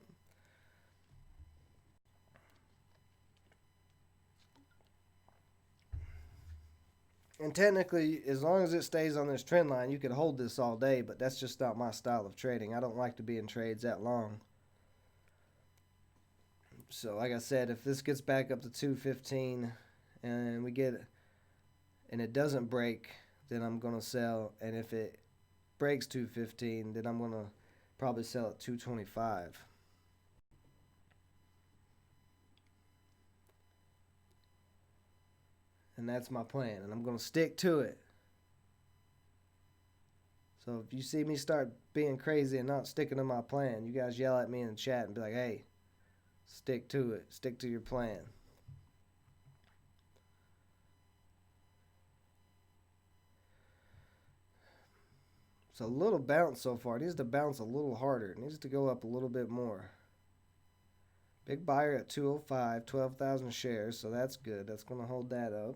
And technically, as long as it stays on this trend line, you could hold this all day, but that's just not my style of trading. I don't like to be in trades that long. So like I said, if this gets back up to 215 and it doesn't break, then I'm going to sell. And if it breaks 215, then I'm going to probably sell at 225. And that's my plan, and I'm going to stick to it. So if you see me start being crazy and not sticking to my plan, you guys yell at me in the chat and be like, hey, stick to it. Stick to your plan. It's a little bounce so far. It needs to bounce a little harder. It needs to go up a little bit more. Big buyer at 205, 12,000 shares, so that's good. That's going to hold that up.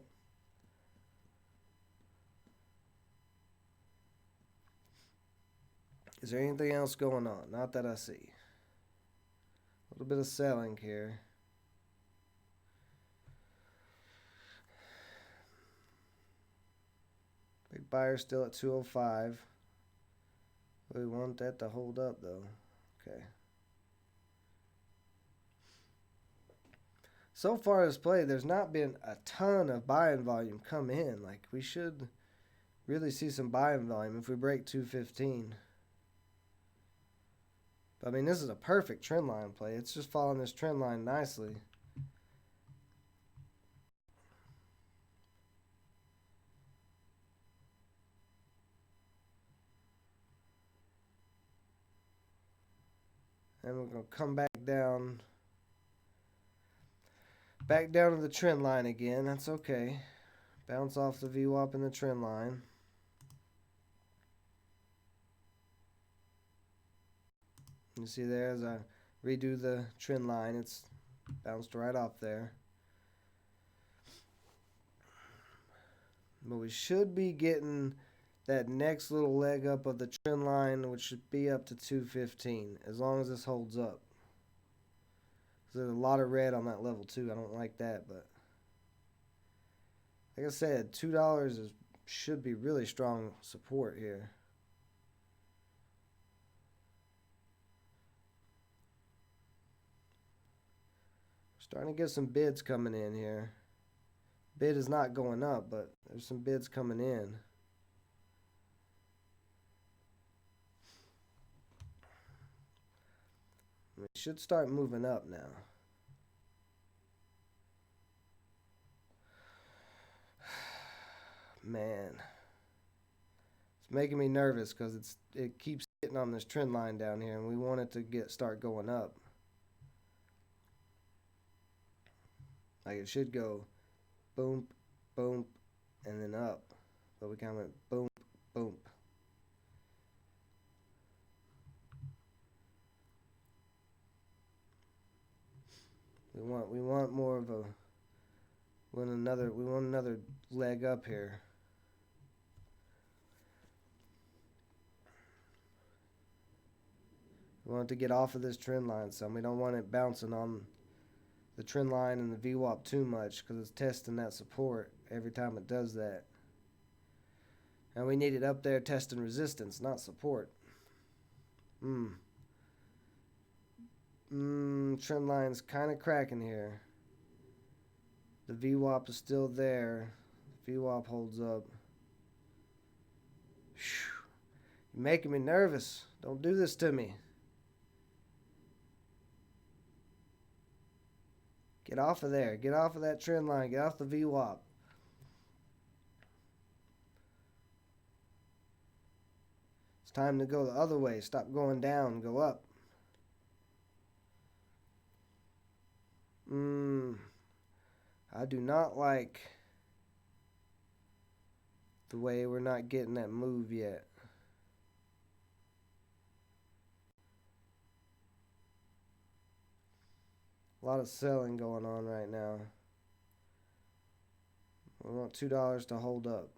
Is there anything else going on? Not that I see. A little bit of selling here. Big buyer still at 205. We want that to hold up though. Okay. So far as play, there's not been a ton of buying volume come in. Like we should really see some buying volume if we break 215. But I mean, this is a perfect trend line play. It's just following this trend line nicely. And we're going to come back down. Back down to the trend line again. That's okay. Bounce off the VWAP in the trend line. You see there as I redo the trend line, it's bounced right off there. But we should be getting that next little leg up of the trend line, which should be up to 215, as long as this holds up. There's a lot of red on that level too. I don't like that, but like I said, $2 should be really strong support here. Starting to get some bids coming in here. Bid is not going up, but there's some bids coming in. It should start moving up now. Man, it's making me nervous because it keeps hitting on this trend line down here, and we want it to start going up. Like it should go boom, boom, and then up, but we kind of went boom, boom. We want more of a we want another leg up here. We want it to get off of this trend line some. We don't want it bouncing on the trend line and the VWAP too much because it's testing that support every time it does that. And we need it up there testing resistance, not support. Trend line's kind of cracking here. The VWAP is still there. VWAP holds up. You're making me nervous. Don't do this to me. Get off of there. Get off of that trend line. Get off the VWAP. It's time to go the other way. Stop going down. Go up. I do not like the way we're not getting that move yet. A lot of selling going on right now. We want $2 to hold up.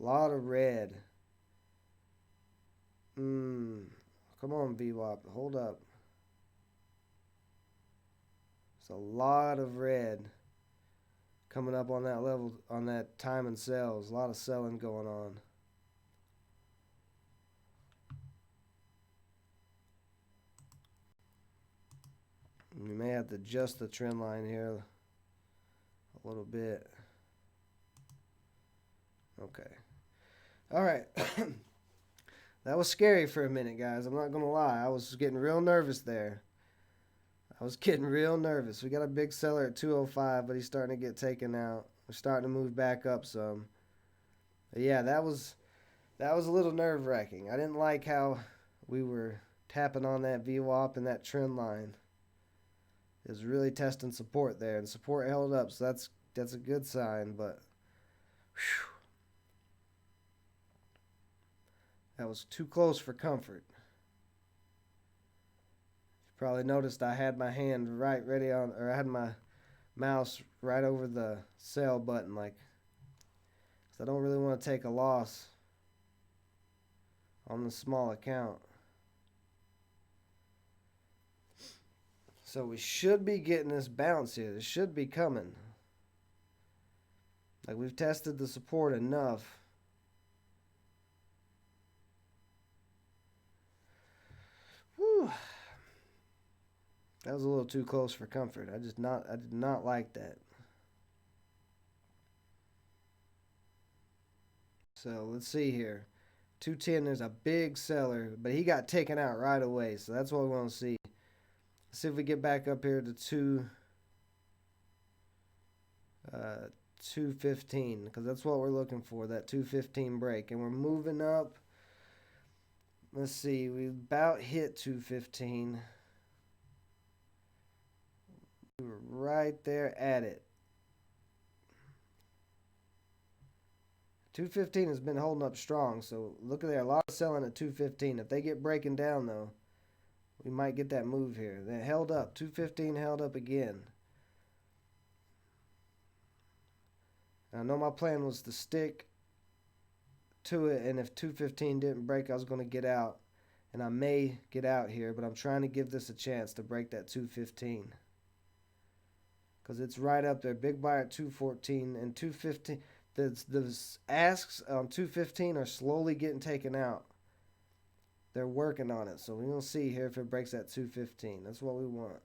A lot of red. Come on, VWAP. Hold up. It's a lot of red coming up on that level, on that time and sells. A lot of selling going on. We may have to adjust the trend line here a little bit. Okay. All right. That was scary for a minute, guys. I'm not going to lie. I was getting real nervous there. I was getting real nervous. We got a big seller at 205, but he's starting to get taken out. We're starting to move back up some. But yeah, that was a little nerve-wracking. I didn't like how we were tapping on that VWAP and that trend line. It was really testing support there, and support held up, so that's a good sign, but whew, that was too close for comfort. You probably noticed I had my hand I had my mouse right over the sell button, like, because I don't really want to take a loss on the small account. So we should be getting this bounce here. This should be coming. Like, we've tested the support enough. Whew. That was a little too close for comfort. I did not like that. So let's see here. 210 is a big seller, but he got taken out right away. So that's what we want to see. Let's see if we get back up here to 215, because that's what we're looking for, that 215 break. And we're moving up. Let's see, we about hit 215. We were right there at it. 215 has been holding up strong, so look at there, a lot of selling at 215. If they get breaking down, though, we might get that move here. They held up. 215 held up again. I know my plan was to stick to it, and if 215 didn't break, I was going to get out. And I may get out here, but I'm trying to give this a chance to break that 215. Because it's right up there. Big buy at 214 and 215. The asks on 215 are slowly getting taken out. They're working on it. So we're going to see here if it breaks that 215. That's what we want.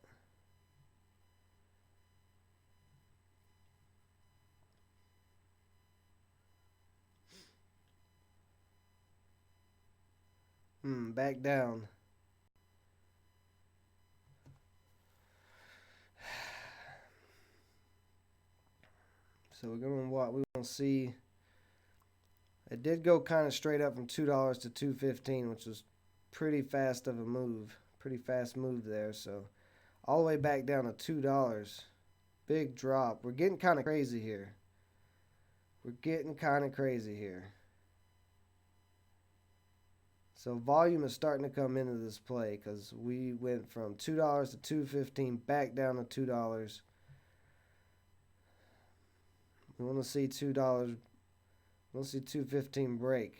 Back down. So we're gonna see. It did go kind of straight up from $2 to 215, which was pretty fast of a move. Pretty fast move there. So all the way back down to $2. Big drop. We're getting kind of crazy here. So volume is starting to come into this play because we went from $2 to 215 back down to $2. We want to see $2. We'll see 215 break.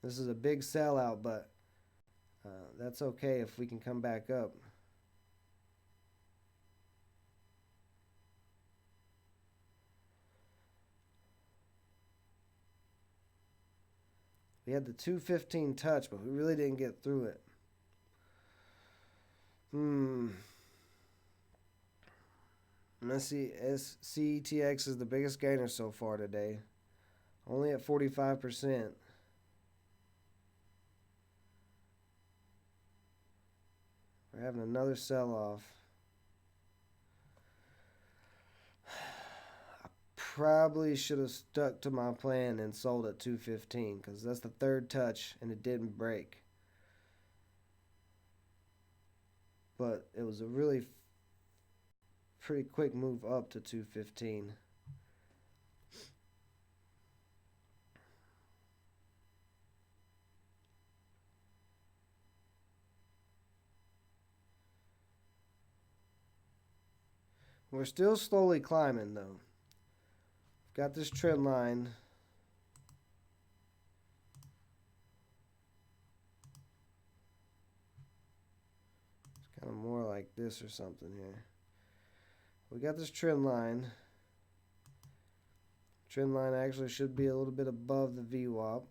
This is a big sellout, but that's okay if we can come back up. We had the 215 touch, but we really didn't get through it. CETX is the biggest gainer so far today. Only at 45%. We're having another sell-off. I probably should have stuck to my plan and sold at 215 because that's the third touch and it didn't break. But it was a really pretty quick move up to 215. We're still slowly climbing though. Got this trend line. It's kind of more like this or something here. We got this trend line. Trend line actually should be a little bit above the VWAP.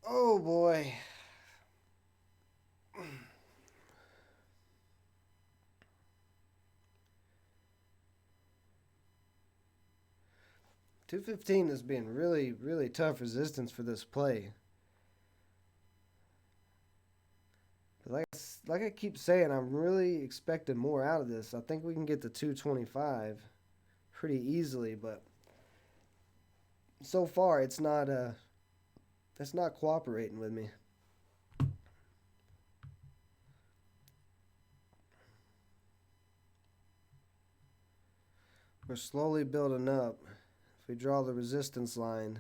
Oh boy. $215 has been really, really tough resistance for this play. Like I keep saying, I'm really expecting more out of this. I think we can get to 225 pretty easily, but so far it's not cooperating with me. We're slowly building up. If we draw the resistance line,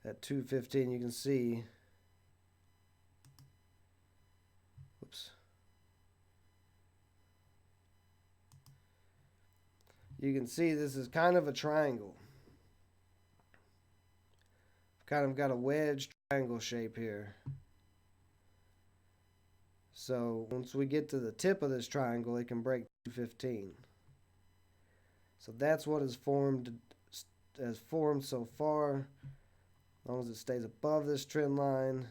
at 215 you can see, you can see this is kind of a triangle. Kind of got a wedge triangle shape here. So once we get to the tip of this triangle, it can break 215. So that's what has formed so far. As long as it stays above this trend line.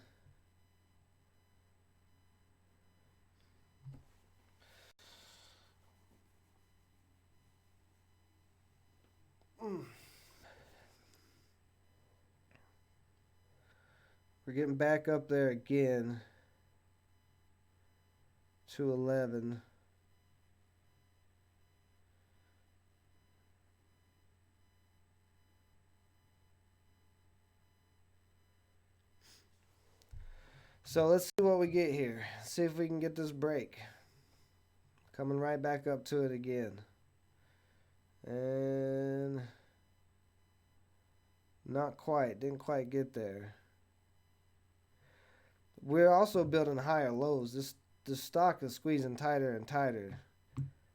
We're getting back up there again. 211. So let's see what we get here. See if we can get this break. Coming right back up to it again. And not quite. Didn't quite get there. we're also building higher lows. This stock is squeezing tighter and tighter.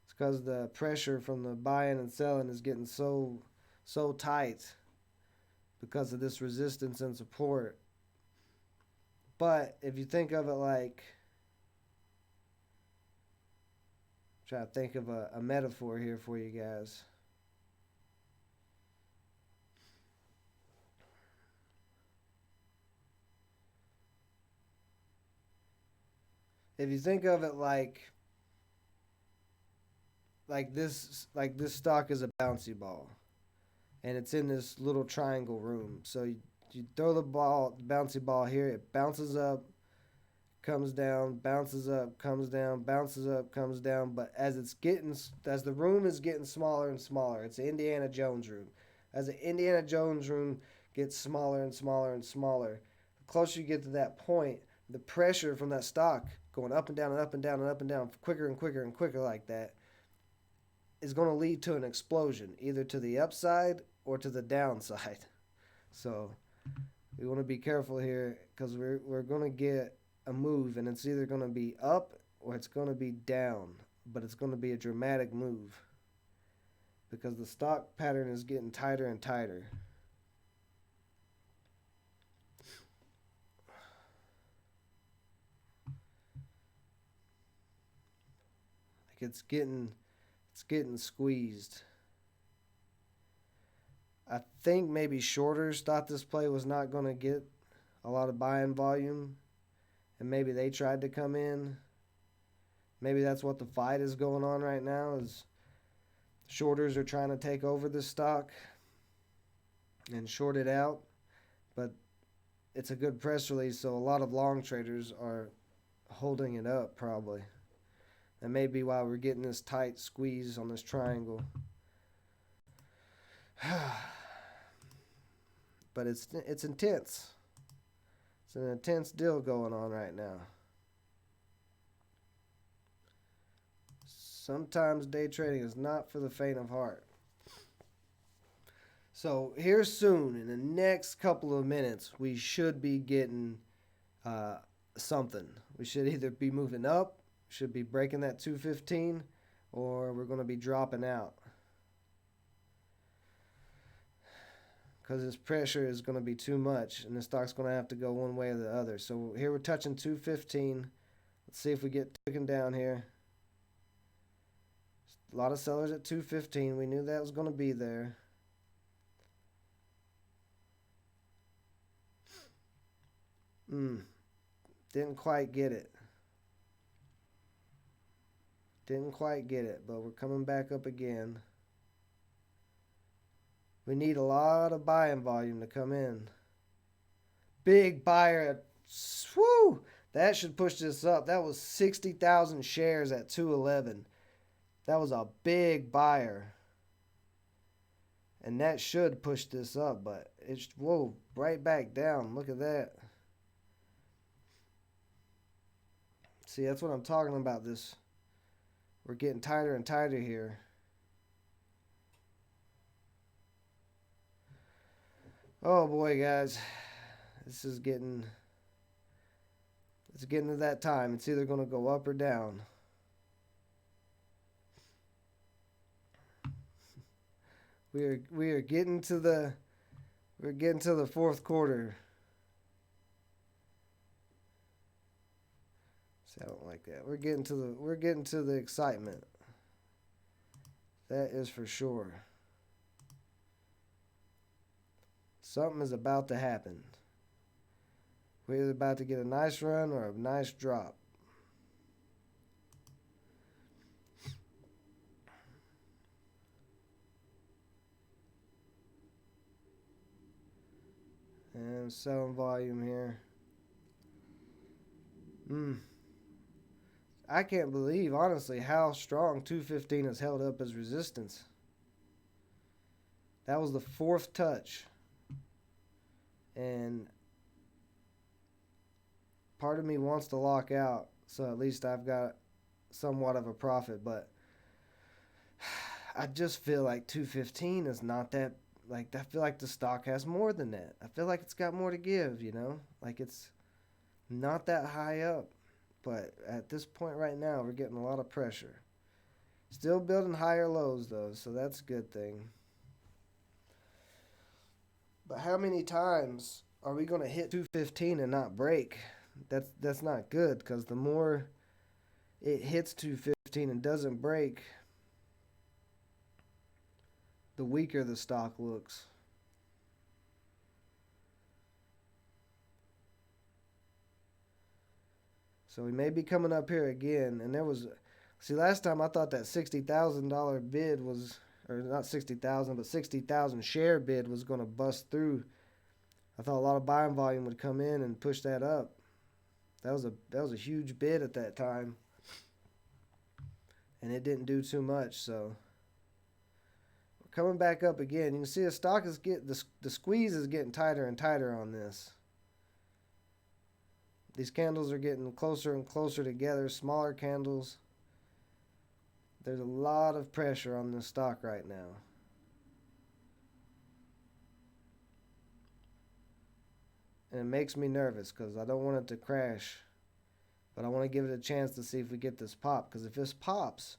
It's because the pressure from the buying and selling is getting so tight because of this resistance and support. But if you think of it like, try to think of a metaphor here for you guys. If you think of it like this stock is a bouncy ball, and it's in this little triangle room. So you throw the bouncy ball here, it bounces up, comes down, bounces up, comes down, bounces up, comes down. But as the room is getting smaller and smaller, it's the Indiana Jones room. As the Indiana Jones room gets smaller and smaller and smaller, the closer you get to that point, the pressure from that stock going up and down and up and down and up and down, quicker and quicker and quicker like that, is going to lead to an explosion, either to the upside or to the downside. So we want to be careful here because we're going to get a move, and it's either going to be up or it's going to be down, but it's going to be a dramatic move because the stock pattern is getting tighter and tighter. Like it's getting squeezed. I think maybe shorters thought this play was not going to get a lot of buying volume, and maybe they tried to come in. Maybe that's what the fight is going on right now, is shorters are trying to take over the stock and short it out. But it's a good press release, so a lot of long traders are holding it up probably. That may be why we're getting this tight squeeze on this triangle. But it's intense. It's an intense deal going on right now. Sometimes day trading is not for the faint of heart. So here soon, in the next couple of minutes, we should be getting something. We should either be moving up, should be breaking that 215, or we're going to be dropping out. Because this pressure is going to be too much, and the stock's going to have to go one way or the other. So here we're touching 215. Let's see if we get taken down here. A lot of sellers at 215. We knew that was going to be there. Didn't quite get it. Didn't quite get it, but we're coming back up again. We need a lot of buying volume to come in. Big buyer. Woo! That should push this up. That was 60,000 shares at 211. That was a big buyer. And that should push this up, but it's, whoa, right back down. Look at that. See, that's what I'm talking about. We're getting tighter and tighter here. Oh boy, guys, it's getting to that time. It's either going to go up or down. We are getting to the fourth quarter. See, I don't like that. We're getting to the excitement. That is for sure. Something is about to happen. We're either about to get a nice run or a nice drop. And selling volume here. I can't believe, honestly, how strong 215 has held up as resistance. That was the fourth touch. And part of me wants to lock out, so at least I've got somewhat of a profit. But I just feel like 215 is not that, I feel like the stock has more than that. I feel like it's got more to give, Like it's Not that high up, but at this point right now, we're getting a lot of pressure. Still building higher lows though, so that's a good thing. But how many times are we going to hit 215 and not break? That's not good, because the more it hits 215 and doesn't break, the weaker the stock looks. So we may be coming up here again. And there was, see, last time I thought that $60,000 bid was, or not 60,000, but 60,000 share bid was going to bust through. I thought a lot of buying volume would come in and push that up. That was a huge bid at that time, and it didn't do too much. So we're coming back up again. You can see the stock is the squeeze is getting tighter and tighter on this. These candles are getting closer and closer together, smaller candles. There's a lot of pressure on this stock right now. And it makes me nervous because I don't want it to crash. But I want to give it a chance to see if we get this pop. Because if this pops,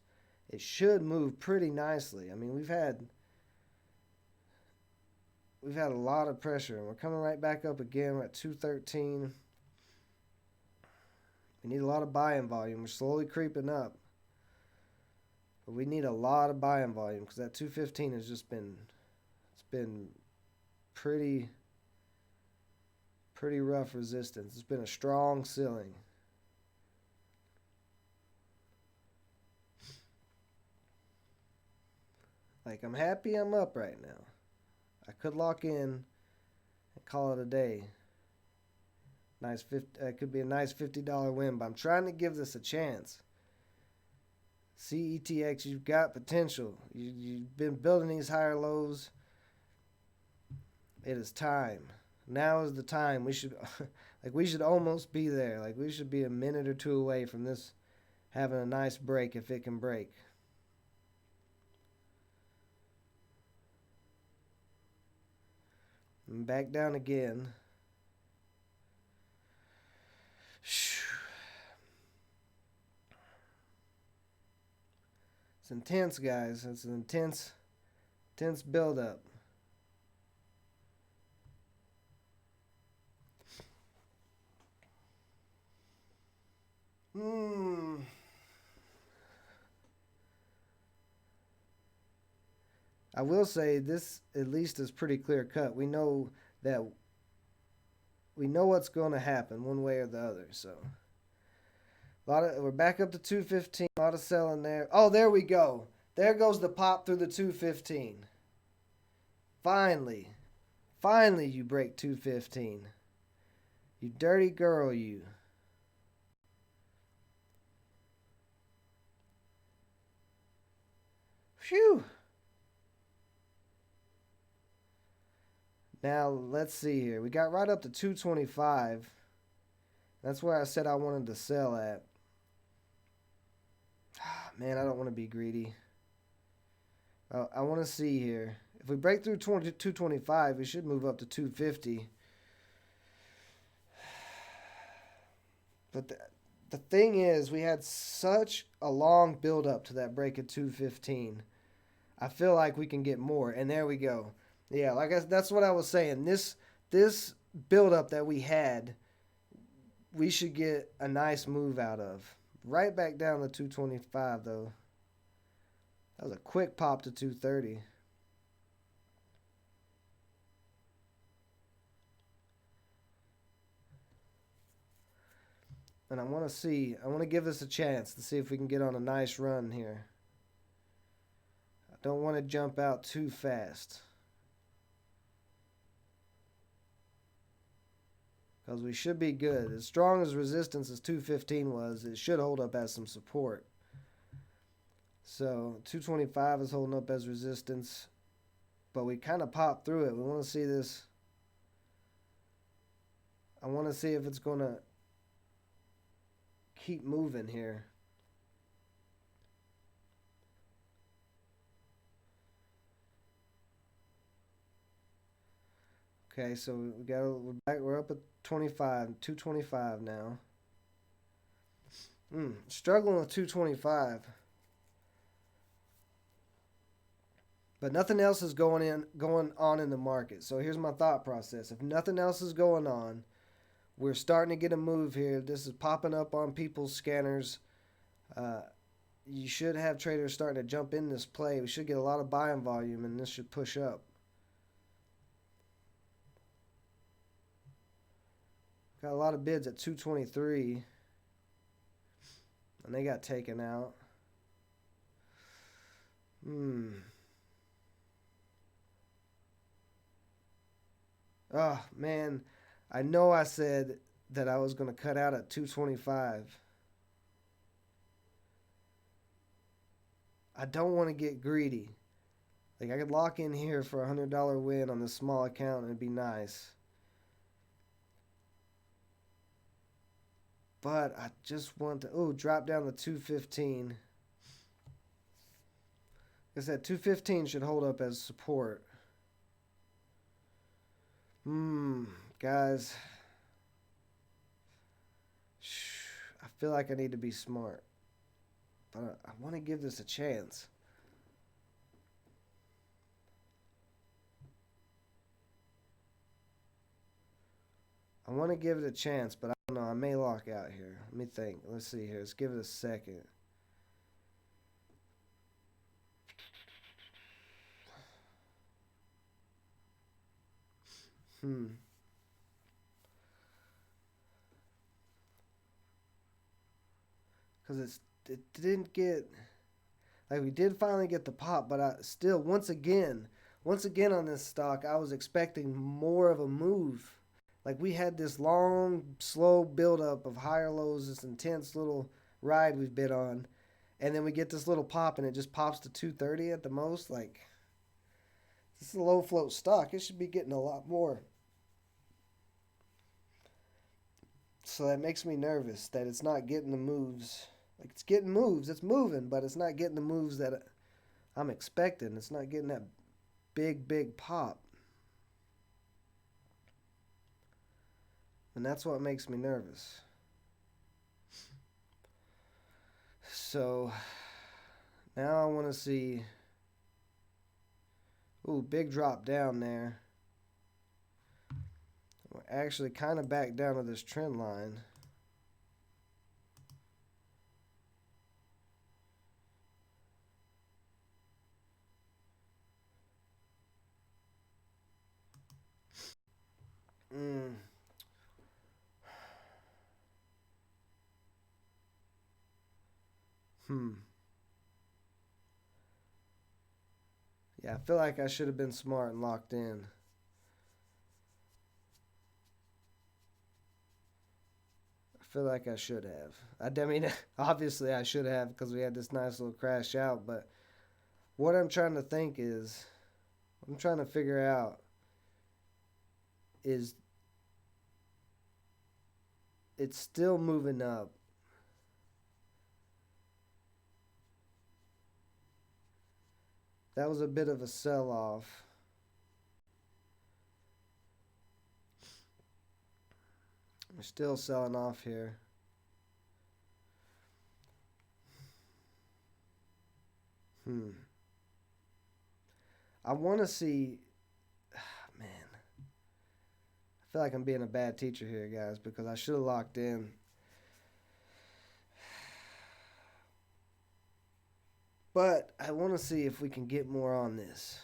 it should move pretty nicely. I mean, we've had a lot of pressure. And we're coming right back up again. We're at 213. We need a lot of buying volume. We're slowly creeping up. But we need a lot of buying volume because that 215 has just been, it's been pretty rough resistance. It's been a strong ceiling. Like, I'm happy I'm up right now. I could lock in and call it a day. It could be a nice $50 win, but I'm trying to give this a chance. CETX, you've got potential. You've been building these higher lows. It is time. Now is the time. We should almost be there. Like, we should be a minute or two away from this having a nice break if it can break. And back down again. It's intense, guys. It's an intense build-up. I will say this at least is pretty clear cut. We know what's going to happen one way or the other. So we're back up to 215. A lot of selling there. Oh, there we go. There goes the pop through the 215. Finally you break 215. You dirty girl, you. Phew. Now, let's see here. We got right up to 225. That's where I said I wanted to sell at. Man, I don't want to be greedy. I want to see here. If we break through 225, we should move up to 250. But the thing is, we had such a long build up to that break at 215. I feel like we can get more. And there we go. Yeah, that's what I was saying. This build up that we had, we should get a nice move out of. Right back down to 225 though. That was a quick pop to 230. And I want to give this a chance to see if we can get on a nice run here. I don't want to jump out too fast. Because we should be good. As strong as resistance as 215 was, it should hold up as some support. So 225 is holding up as resistance. But we kind of popped through it. We want to see this. I want to see if it's going to keep moving here. Okay, so we're up at 25, 225 now. Struggling with 225. But nothing else is going on in the market. So here's my thought process. If nothing else is going on, we're starting to get a move here. This is popping up on people's scanners. Uh, you should have traders starting to jump in this play. We should get a lot of buying volume, and this should push up. Got a lot of bids at 223, and they got taken out. Oh, man. I know I said that I was going to cut out at 225. I don't want to get greedy. Like, I could lock in here for a $100 win on this small account and it'd be nice. But I just want to, drop down to 215. Like I said, 215 should hold up as support. Guys. I feel like I need to be smart. But I want to give this a chance. I want to give it a chance, but I don't know. I may lock out here. Let me think. Let's see here. Let's give it a second. Because it didn't get, like, we did finally get the pop, but I still, once again on this stock, I was expecting more of a move. Like, we had this long, slow buildup of higher lows, this intense little ride we've been on, and then we get this little pop, and it just pops to 230 at the most. Like, this is a low float stock. It should be getting a lot more. So that makes me nervous that it's not getting the moves. Like, it's getting moves, it's moving, but it's not getting the moves that I'm expecting. It's not getting that big pop. And that's what makes me nervous. So now I want to see. Big drop down there. We're actually kind of back down to this trend line. Yeah, I feel like I should have been smart and locked in. I feel like I should have. I mean, obviously I should have because we had this nice little crash out. But what I'm trying to think is, I'm trying to figure out is it's still moving up. That was a bit of a sell-off. We're still selling off here. I want to see. Man, I feel like I'm being a bad teacher here, guys, because I should have locked in. But I want to see if we can get more on this.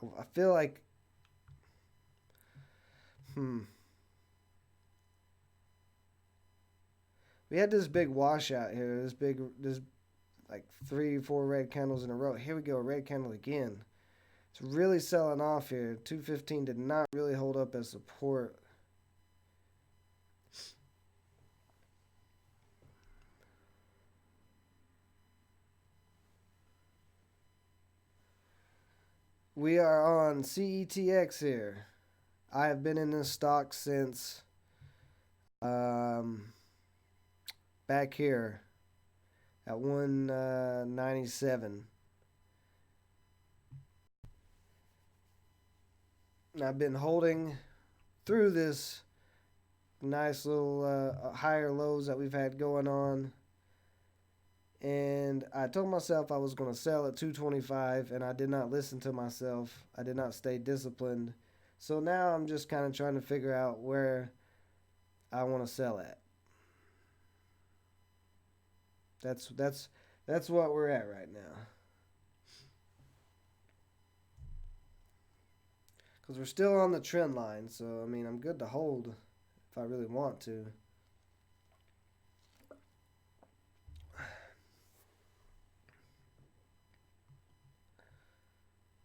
I feel like. We had this big washout here. This like 3-4 red candles in a row. Here we go, red candle again. It's really selling off here. 215 did not really hold up as support. We are on CETX here. I have been in this stock since back here at 197. And I've been holding through this nice little higher lows that we've had going on. And I told myself I was going to sell at 225, and I did not listen to myself. I did not stay disciplined. So now I'm just kind of trying to figure out where I want to sell at. That's what we're at right now. Because we're still on the trend line, so I mean I'm good to hold if I really want to.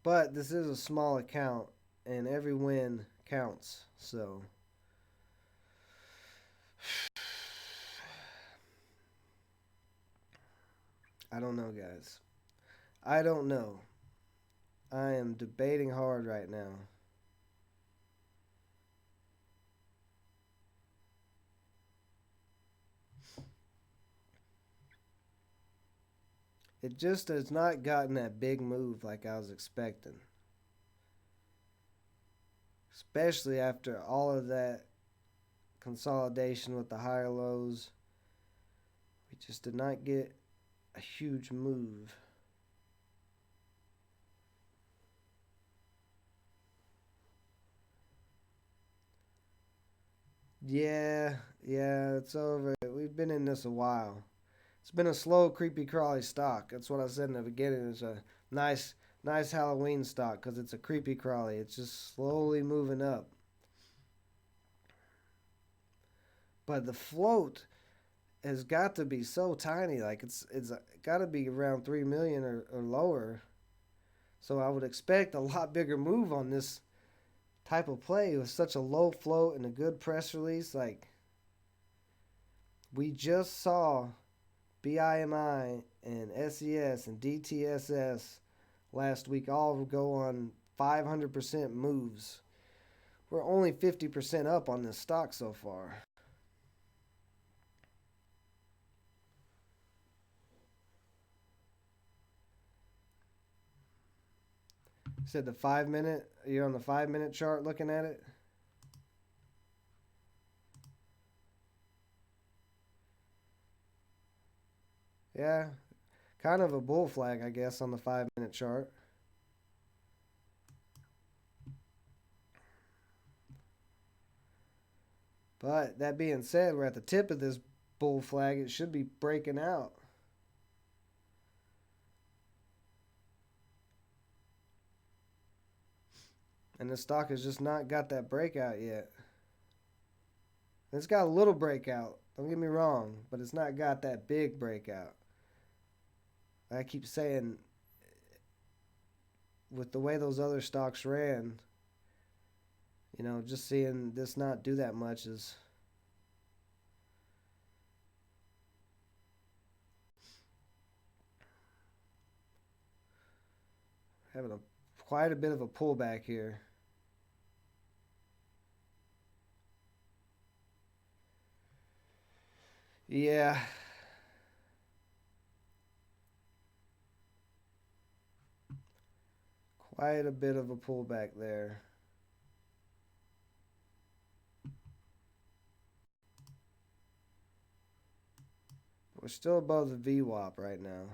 But this is a small account, and every win counts. So I don't know, guys. I don't know. I am debating hard right now. It just has not gotten that big move like I was expecting. Especially after all of that consolidation with the higher lows. We just did not get a huge move. Yeah, it's over. We've been in this a while. It's been a slow, creepy, crawly stock. That's what I said in the beginning. It's a nice Halloween stock because it's a creepy crawly. It's just slowly moving up. But the float has got to be so tiny. Like it's got to be around 3 million or lower. So I would expect a lot bigger move on this type of play with such a low float and a good press release. Like we just saw BIMI and SES and DTSS last week all go on 500% moves. We're only 50% up on this stock so far. You said the 5 minute, you're on the 5 minute chart looking at it? Yeah, kind of a bull flag, I guess, on the 5 minute chart. But that being said, we're at the tip of this bull flag. It should be breaking out. And the stock has just not got that breakout yet. It's got a little breakout, don't get me wrong, but it's not got that big breakout. I keep saying, with the way those other stocks ran, just seeing this not do that much is having quite a bit of a pullback here. Yeah. Quite a bit of a pullback there. We're still above the VWAP right now.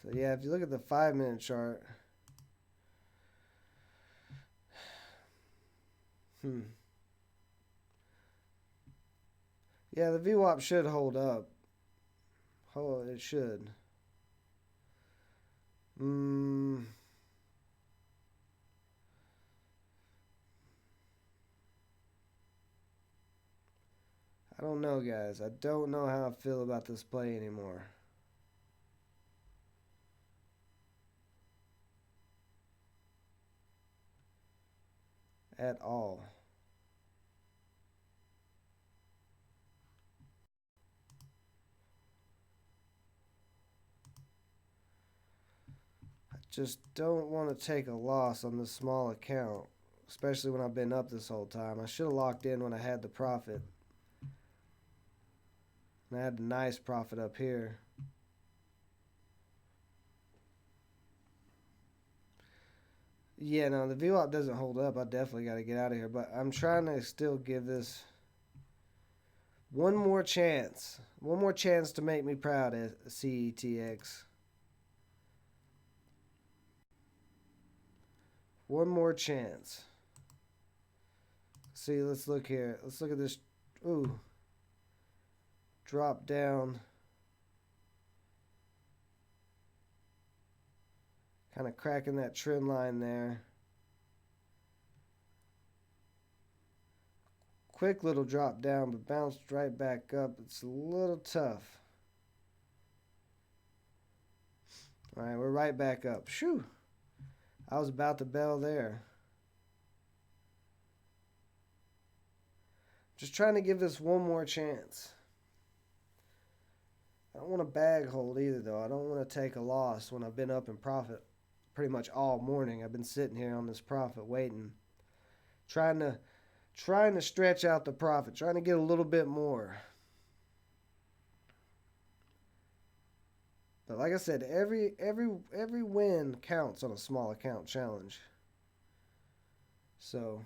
So yeah, if you look at the 5 minute chart, yeah, the VWAP should hold up. Oh, it should. I don't know, guys. I don't know how I feel about this play anymore. At all. just don't want to take a loss on this small account, especially when I've been up this whole time. I should have locked in when I had the profit. And I had a nice profit up here. Yeah, no, the VWAP doesn't hold up. I definitely got to get out of here. But I'm trying to still give this one more chance. One more chance to make me proud at CETX. One more chance. See, let's look here. Let's look at this. Ooh. Drop down. Kind of cracking that trend line there. Quick little drop down, but bounced right back up. It's a little tough. All right, we're right back up. Shoo! I was about to bail there. Just trying to give this one more chance. I don't want to bag hold either, though. I don't want to take a loss when I've been up in profit pretty much all morning. I've been sitting here on this profit waiting. Trying to stretch out the profit. Trying to get a little bit more. But like I said, every win counts on a small account challenge. So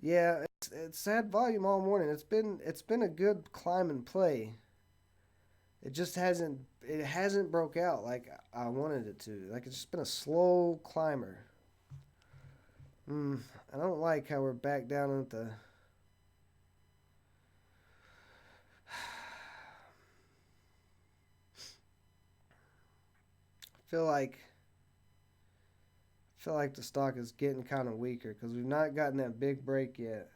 yeah, it's had volume all morning. It's been a good climb and play. It just hasn't broke out like I wanted it to. Like it's just been a slow climber. I don't like how we're back down at the. Feel like the stock is getting kind of weaker because we've not gotten that big break yet.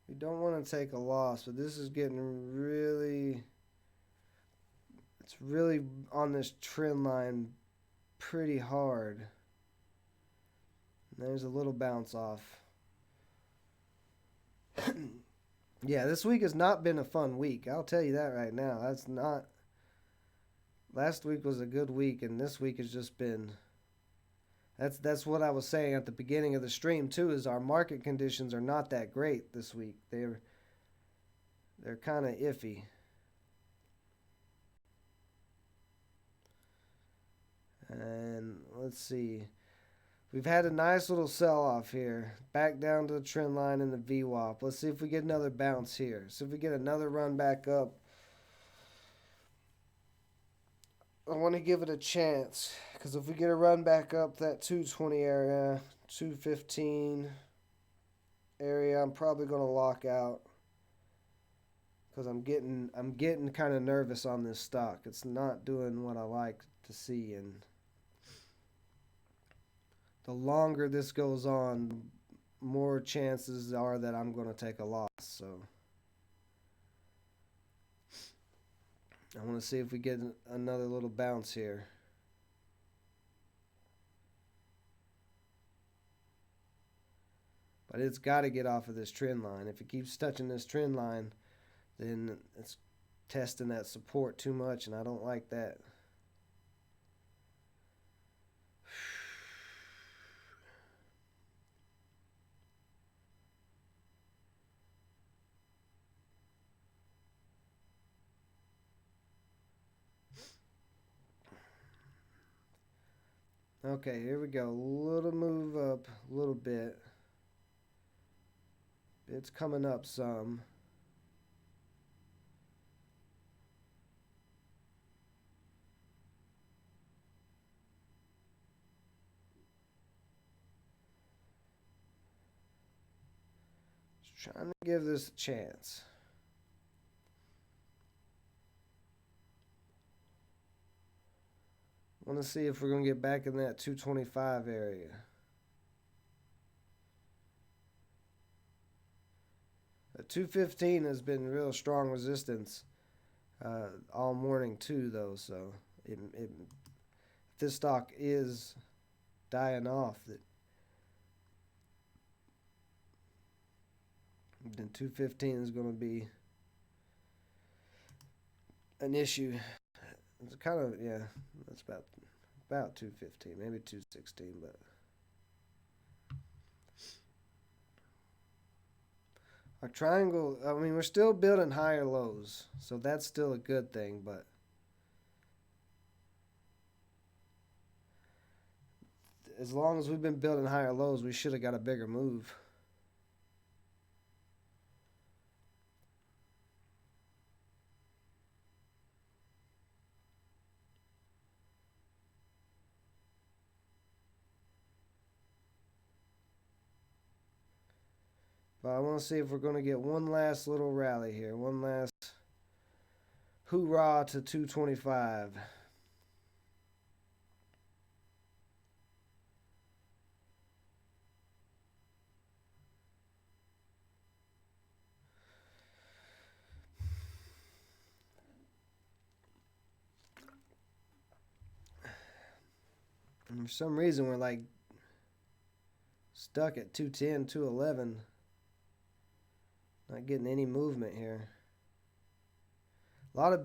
We don't want to take a loss, but this is getting really. It's really on this trend line pretty hard. There's a little bounce off. Yeah, this week has not been a fun week. I'll tell you that right now. That's not. Last week was a good week, and this week has just been. That's what I was saying at the beginning of the stream too. Is our market conditions are not that great this week. They're kind of iffy. And let's see. We've had a nice little sell-off here. Back down to the trend line in the VWAP. Let's see if we get another bounce here. See if we get another run back up. I want to give it a chance. Because if we get a run back up that 220 area, 215 area, I'm probably going to lock out. Because I'm getting kind of nervous on this stock. It's not doing what I like to see, and the longer this goes on, more chances are that I'm going to take a loss. So I want to see if we get another little bounce here. But it's got to get off of this trend line. If it keeps touching this trend line, then it's testing that support too much, and I don't like that. Okay, here we go. Little move up, a little bit. It's coming up some. Just trying to give this a chance. Want to see if we're going to get back in that 225 area. But 215 has been real strong resistance all morning too, though. So if this stock is dying off, then 215 is going to be an issue. It's kind of, yeah, that's about 215, maybe 216, but our triangle, I mean, we're still building higher lows, so that's still a good thing, but as long as we've been building higher lows, we should have got a bigger move. But I want to see if we're going to get one last little rally here. One last hoorah to 225. And for some reason, we're like stuck at 210, 211. Not getting any movement here. A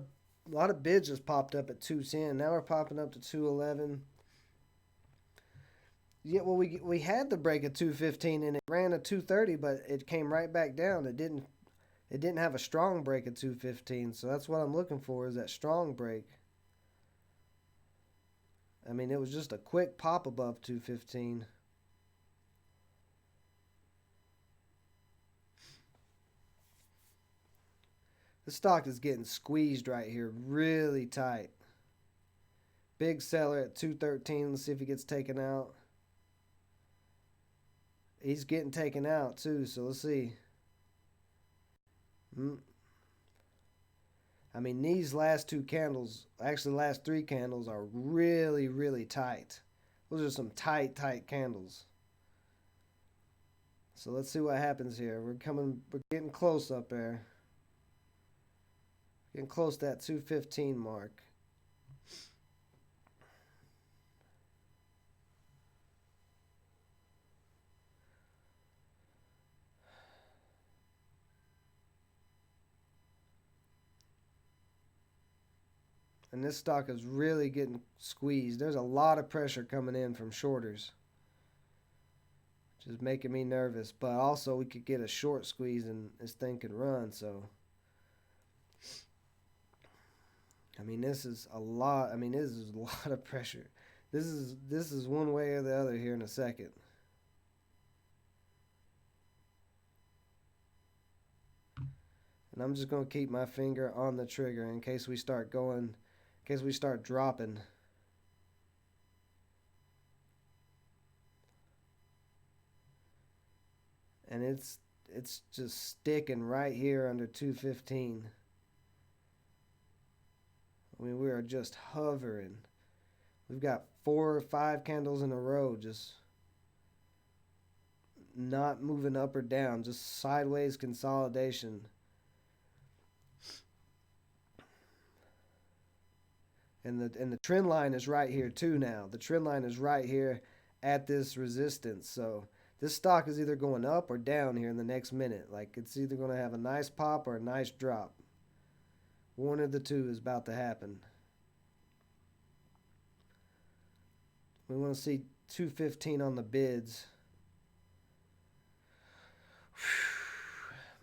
lot of bids just popped up at 210. Now we're popping up to 211. Yeah, well, we had the break at 215 and it ran at 230, but it came right back down. It didn't have a strong break at 215, so that's what I'm looking for, is that strong break. I mean, it was just a quick pop above 215. The stock is getting squeezed right here, really tight. Big seller at 213. Let's see if he gets taken out. He's getting taken out too, so let's see. I mean, these last two candles, actually last three candles, are really, really tight. Those are some tight candles. So let's see what happens here. We're getting close up there. Getting close to that 215 mark. And this stock is really getting squeezed. There's a lot of pressure coming in from shorters, which is making me nervous. But also, we could get a short squeeze and this thing could run. So, I mean, this is a lot. I mean, this is a lot of pressure. This is one way or the other here in a second. And I'm just going to keep my finger on the trigger in case we start dropping. And it's just sticking right here under 215. I mean, we are just hovering. We've got 4 or 5 candles in a row just not moving up or down, just sideways consolidation. And the trend line is right here too now. The trend line is right here at this resistance. So this stock is either going up or down here in the next minute. Like, it's either going to have a nice pop or a nice drop. One of the two is about to happen. We want to see 215 on the bids.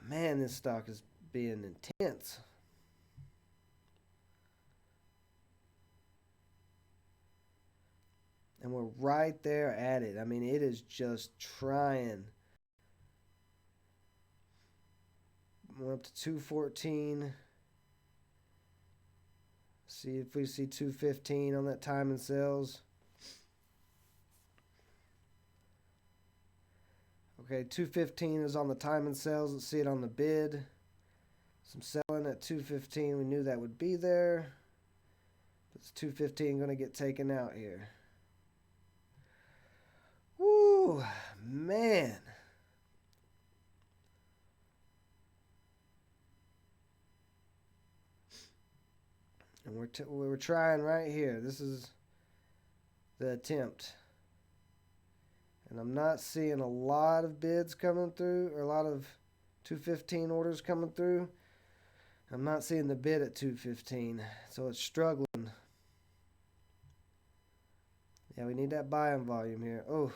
Man, this stock is being intense. And we're right there at it. I mean, it is just trying. We're up to 214. See if we see 215 on that time and sales. Okay, 215 is on the time and sales. Let's see it on the bid. Some selling at 215. We knew that would be there. It's 215 going to get taken out here. Woo, man. And we're trying right here. This is the attempt. And I'm not seeing a lot of bids coming through, or a lot of 215 orders coming through. I'm not seeing the bid at 215, so it's struggling. Yeah, we need that buying volume here. Oh.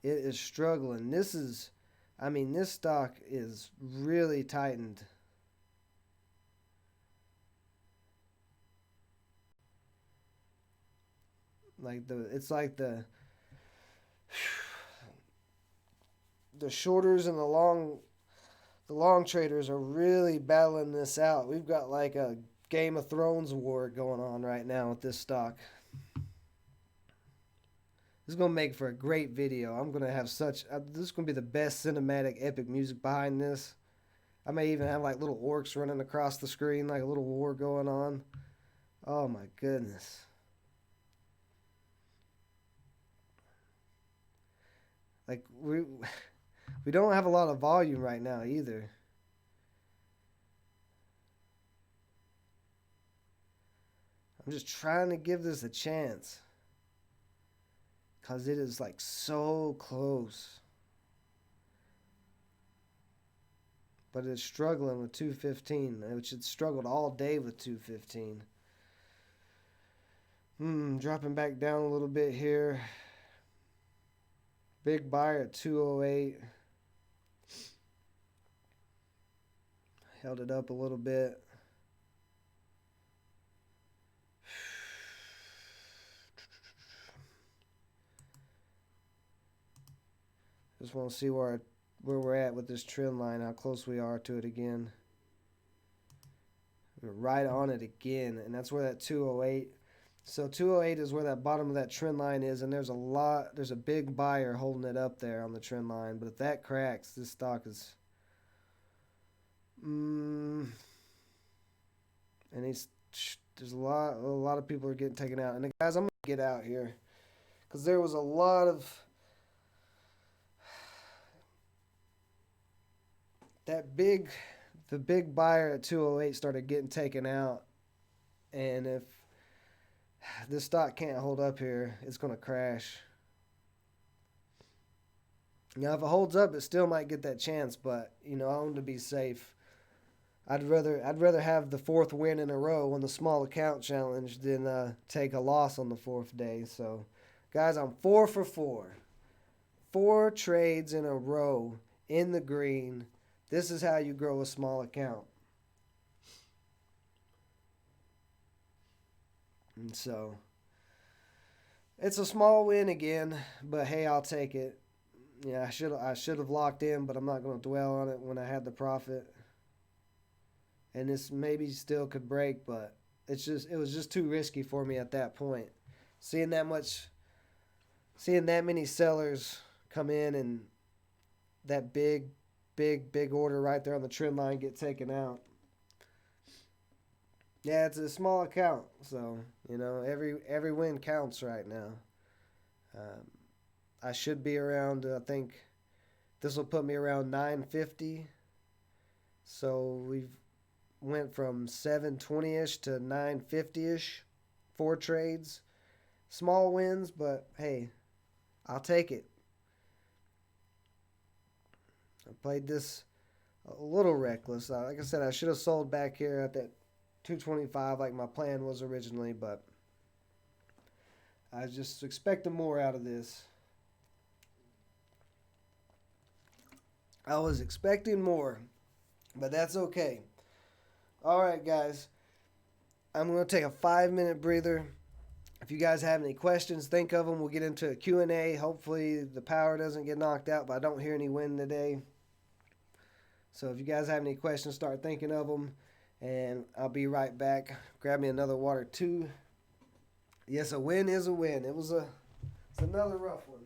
It is struggling. This stock is really tightened. It's like the shorters and the long traders are really battling this out. We've got like a Game of Thrones war going on right now with this stock. This is going to make for a great video. I'm going to have this is going to be the best cinematic epic music behind this. I may even have like little orcs running across the screen, like a little war going on. Oh my goodness. Like we don't have a lot of volume right now either. I'm just trying to give this a chance, because it is like so close. But it's struggling with 215, which it struggled all day with 215. Dropping back down a little bit here. Big buyer at 208. Held it up a little bit. Just want to see where we're at with this trend line, how close we are to it again. We're right on it again, and that's where that 208. So 208 is where that bottom of that trend line is, and there's a big buyer holding it up there on the trend line. But if that cracks, this stock is and there's a lot of people are getting taken out. And guys, I'm gonna get out here, because there was a lot of the big buyer at 208 started getting taken out, and if this stock can't hold up here, it's going to crash. Now, if it holds up, it still might get that chance, but I want to be safe. I'd rather have the fourth win in a row on the small account challenge than take a loss on the fourth day. So, guys, I'm 4 for 4. 4 trades in a row in the green. This is how you grow a small account. And so, it's a small win again, but hey, I'll take it. Yeah, I should have locked in, but I'm not going to dwell on it when I had the profit. And this maybe still could break, but it was just too risky for me at that point. Seeing that many sellers come in and that big order right there on the trend line get taken out. Yeah, it's a small account, so every win counts right now. I should be around. I think this will put me around 950. So we've went from 720-ish to 950-ish. 4 trades, small wins, but hey, I'll take it. I played this a little reckless. Like I said, I should have sold back here at that 225 like my plan was originally, but I was just expecting more out of this. I was expecting more, but that's okay. All right, guys. I'm going to take a 5-minute breather. If you guys have any questions, think of them. We'll get into a Q&A. Hopefully the power doesn't get knocked out, but I don't hear any wind today. So if you guys have any questions, start thinking of them, and I'll be right back. Grab me another water, too. Yes, a win is a win. It's another rough one.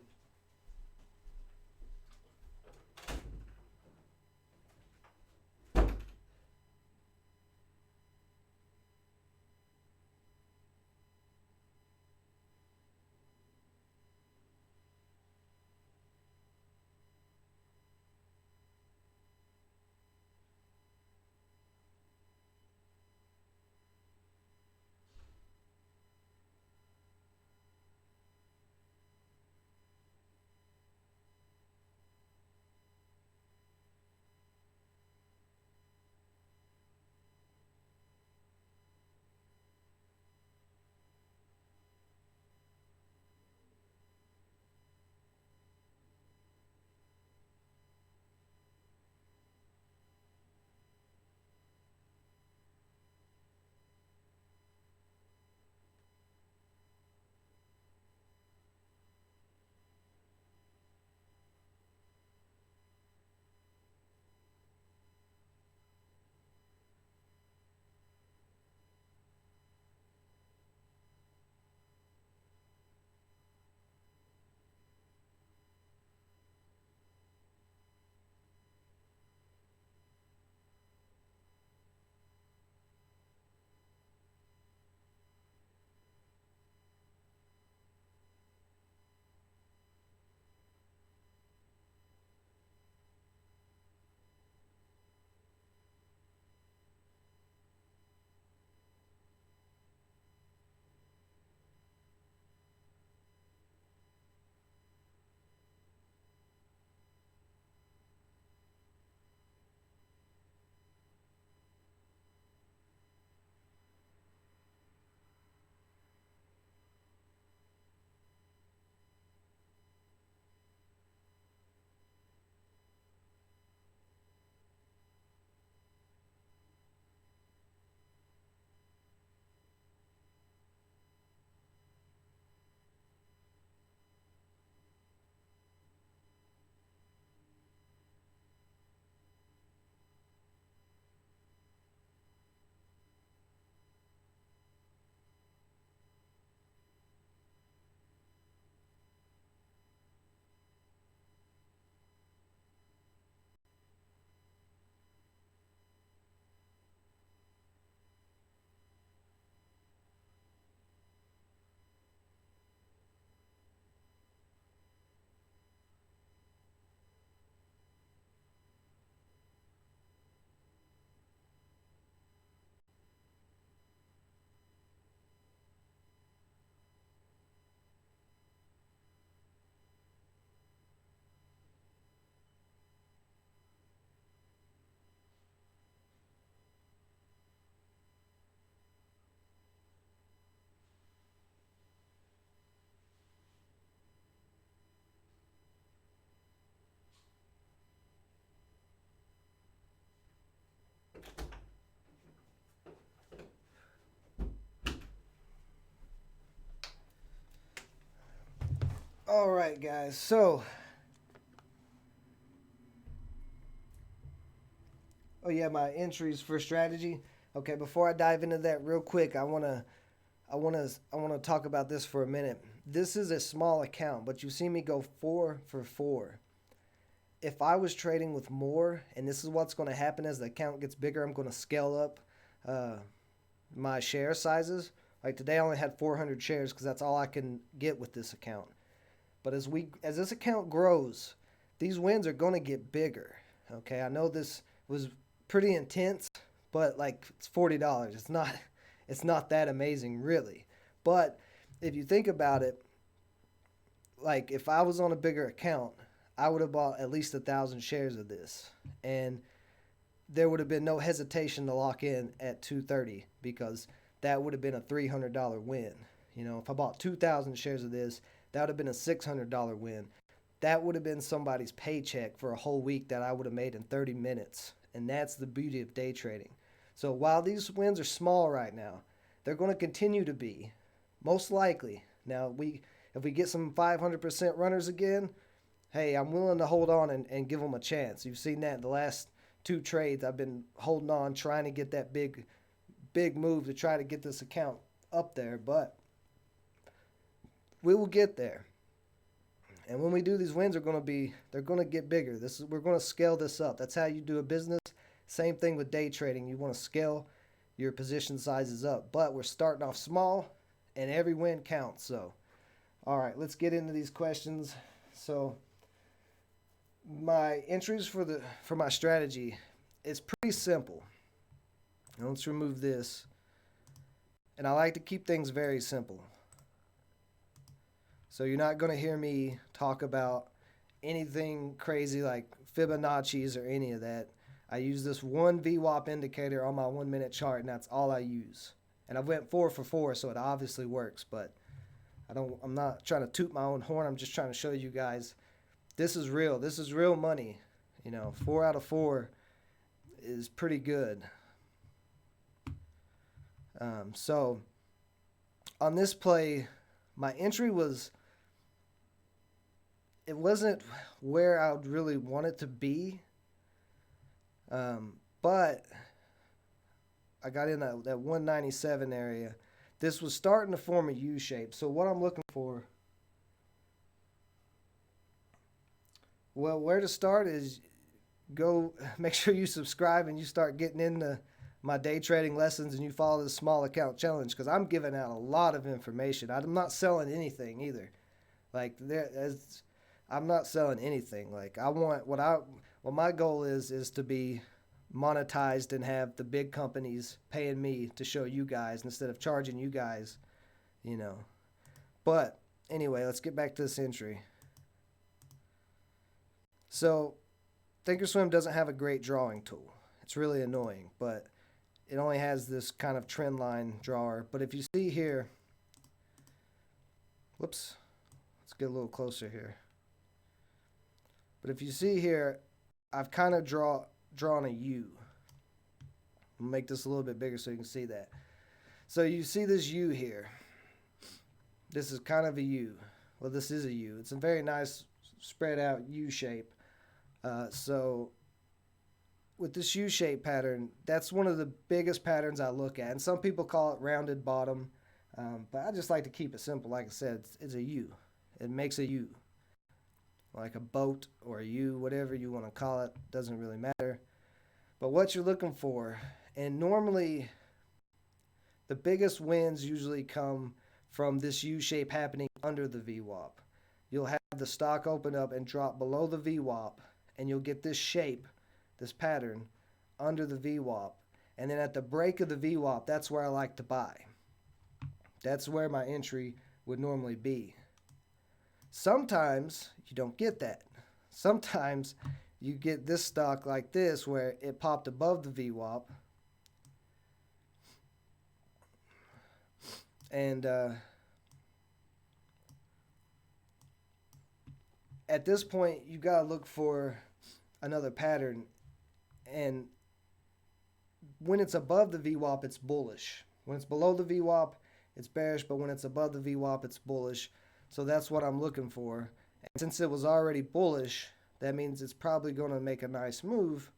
All right, guys. So, oh yeah, my entries for strategy. Okay, before I dive into that real quick, I want to talk about this for a minute. This is a small account, but you see me go 4 for 4. If I was trading with more, and this is what's going to happen as the account gets bigger, I'm going to scale up uh, my share sizes. Like today, I only had 400 shares because that's all I can get with this account. But as this account grows, these wins are going to get bigger. Okay, I know this was pretty intense, but like it's $40. It's not that amazing really. But if you think about it, like if I was on a bigger account, I would have bought at least 1,000 shares of this, and there would have been no hesitation to lock in at 230 because that would have been a $300 win. If I bought 2,000 shares of this, that would have been a $600 win. That would have been somebody's paycheck for a whole week that I would have made in 30 minutes. And that's the beauty of day trading. So while these wins are small right now, they're going to continue to be, most likely. Now, if we get some 500% runners again, hey, I'm willing to hold on and give them a chance. You've seen that in the last two trades. I've been holding on, trying to get that big move to try to get this account up there, but we will get there. And when we do, these wins they're going to get bigger. We're going to scale this up. That's how you do a business. Same thing with day trading. You want to scale your position sizes up, but we're starting off small, and every win counts. So, all right, let's get into these questions. So, my entries for my strategy is pretty simple. Now let's remove this, and I like to keep things very simple. So you're not going to hear me talk about anything crazy like Fibonacci's or any of that. I use this one VWAP indicator on my 1 minute chart, and that's all I use. And I went 4 for 4, so it obviously works, but I'm not trying to toot my own horn. I'm just trying to show you guys this is real. This is real money. 4 out of 4 is pretty good. So on this play, my entry it wasn't where I would really want it to be, but I got in that 197 area. This was starting to form a U shape. So what I'm looking for, well, where to start is go make sure you subscribe and you start getting into my day trading lessons and you follow the small account challenge because I'm giving out a lot of information. I'm not selling anything either. I'm not selling anything. Like I want what my goal is to be monetized and have the big companies paying me to show you guys instead of charging you guys, But anyway, let's get back to this entry. So Thinkorswim doesn't have a great drawing tool. It's really annoying, but it only has this kind of trend line drawer. But if you see here, whoops, let's get a little closer here. But if you see here, I've kind of drawn a U. I'll make this a little bit bigger so you can see that. So you see this U here. This is kind of a U. Well, this is a U. It's a very nice spread out U shape. So with this U-shaped pattern, that's one of the biggest patterns I look at. And some people call it rounded bottom, but I just like to keep it simple. Like I said, it's a U. It makes a U. Like a boat or a U, whatever you want to call it, doesn't really matter. But what you're looking for, and normally the biggest wins usually come from this U shape happening under the VWAP. You'll have the stock open up and drop below the VWAP, and you'll get this shape, this pattern, under the VWAP. And then at the break of the VWAP, that's where I like to buy. That's where my entry would normally be. Sometimes you don't get that. Sometimes you get this stock like this where it popped above the VWAP. And at this point, you got to look for another pattern. And when it's above the VWAP, it's bullish. When it's below the VWAP, it's bearish. But when it's above the VWAP, it's bullish. So that's what I'm looking for. And since it was already bullish, that means it's probably going to make a nice move.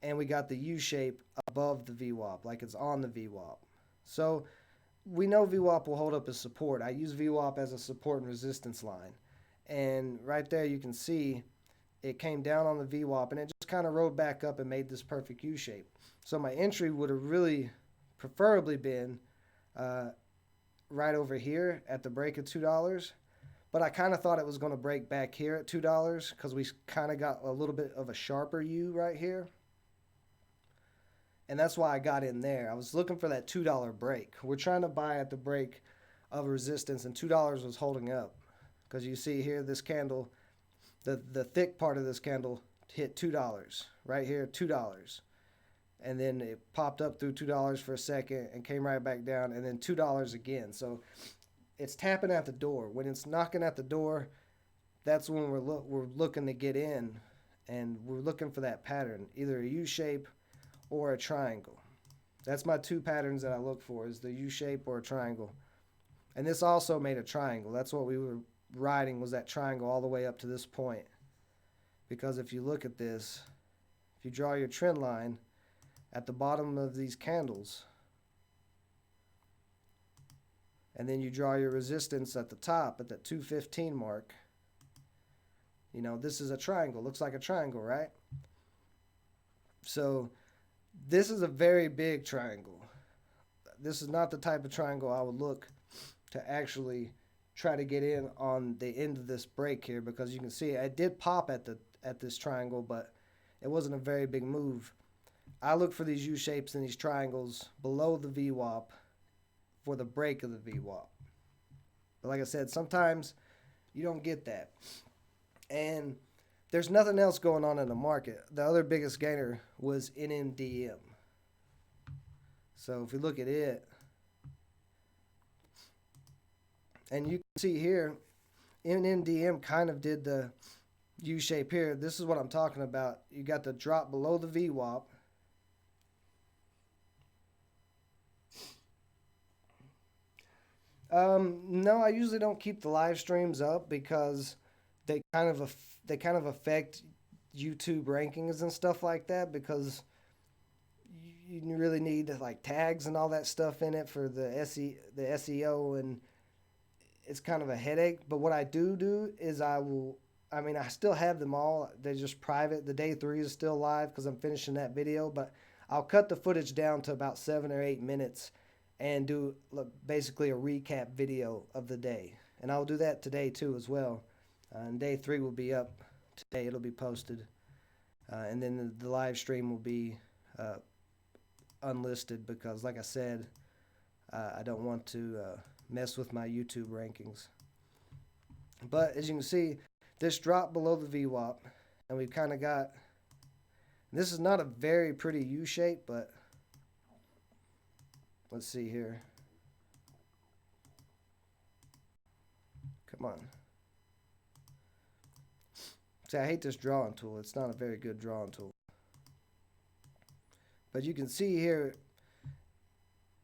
And we got the U shape above the VWAP, like it's on the VWAP. So we know VWAP will hold up as support. I use VWAP as a support and resistance line. And right there you can see it came down on the VWAP and it just kind of rode back up and made this perfect U shape. So my entry would have really preferably been right over here at the break of $2. But I kind of thought it was going to break back here at $2 because we kind of got a little bit of a sharper U right here. And that's why I got in there. I was looking for that $2 break. We're trying to buy at the break of resistance, and $2 was holding up. Because you see here, this candle, the thick part of this candle hit $2. Right here, $2. And then it popped up through $2 for a second and came right back down, and then $2 again. So it's tapping at the door. When it's knocking at the door, that's when we're looking to get in, and we're looking for that pattern, either a U shape or a triangle. That's my two patterns that I look for, is the U shape or a triangle. And this also made a triangle. That's what we were riding, was that triangle all the way up to this point. Because if you look at this, if you draw your trend line at the bottom of these candles, and then you draw your resistance at the top at that 215 mark, you know, this is a triangle. Looks like a triangle, right? So this is a very big triangle. This is not the type of triangle I would look to actually try to get in on the end of this break here, because you can see it did pop at this triangle, but it wasn't a very big move. I look for these U shapes and these triangles below the VWAP for the break of the VWAP. But like I said, sometimes you don't get that. And there's nothing else going on in the market. The other biggest gainer was NMDM. So if we look at it, and you can see here, NMDM kind of did the U shape here. This is what I'm talking about. You got the drop below the VWAP. No, I usually don't keep the live streams up because they kind of affect YouTube rankings and stuff like that, because you really need like tags and all that stuff in it for the SEO, and it's kind of a headache. But what I do is I still have them all. They're just private. The day 3 is still live because I'm finishing that video, but I'll cut the footage down to about 7 or 8 minutes and do basically a recap video of the day. And I'll do that today too as well. And day 3 will be up today. It'll be posted. And then the live stream will be unlisted because, like I said, I don't want to mess with my YouTube rankings. But as you can see, this dropped below the VWAP, and we've kind of got, this is not a very pretty U shape, but let's see here. Come on. See, I hate this drawing tool. It's not a very good drawing tool. But you can see here,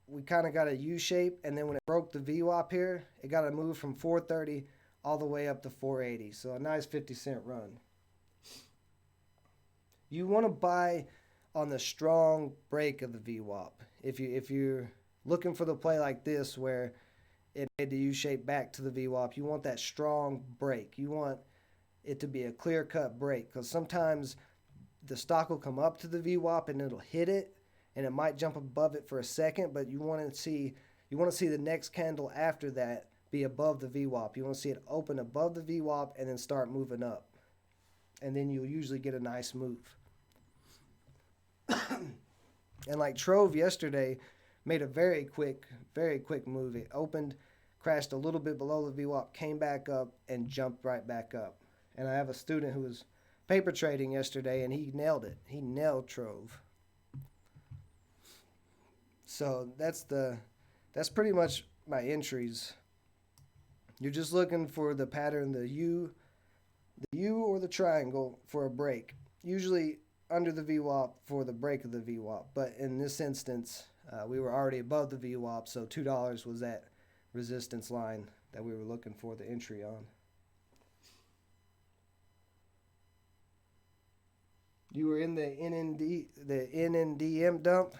we kind of got a U shape, and then when it broke the VWAP here, it got a move from 430 all the way up to 480. So a nice 50-cent run. You want to buy on the strong break of the VWAP. If you're looking for the play like this where it made the U shape back to the VWAP, you want that strong break. You want it to be a clear-cut break, because sometimes the stock will come up to the VWAP and it'll hit it, and it might jump above it for a second, but you want to see the next candle after that be above the VWAP. You want to see it open above the VWAP and then start moving up, and then you'll usually get a nice move. And like Trove yesterday made a very quick move. It opened, crashed a little bit below the VWAP, came back up, and jumped right back up. And I have a student who was paper trading yesterday, and he nailed it. He nailed Trove. So that's pretty much my entries. You're just looking for the pattern, the U or the triangle for a break. Usually under the VWAP for the break of the VWAP. But in this instance, we were already above the VWAP, so $2 was that resistance line that we were looking for the entry on. You were in the NNDM dump.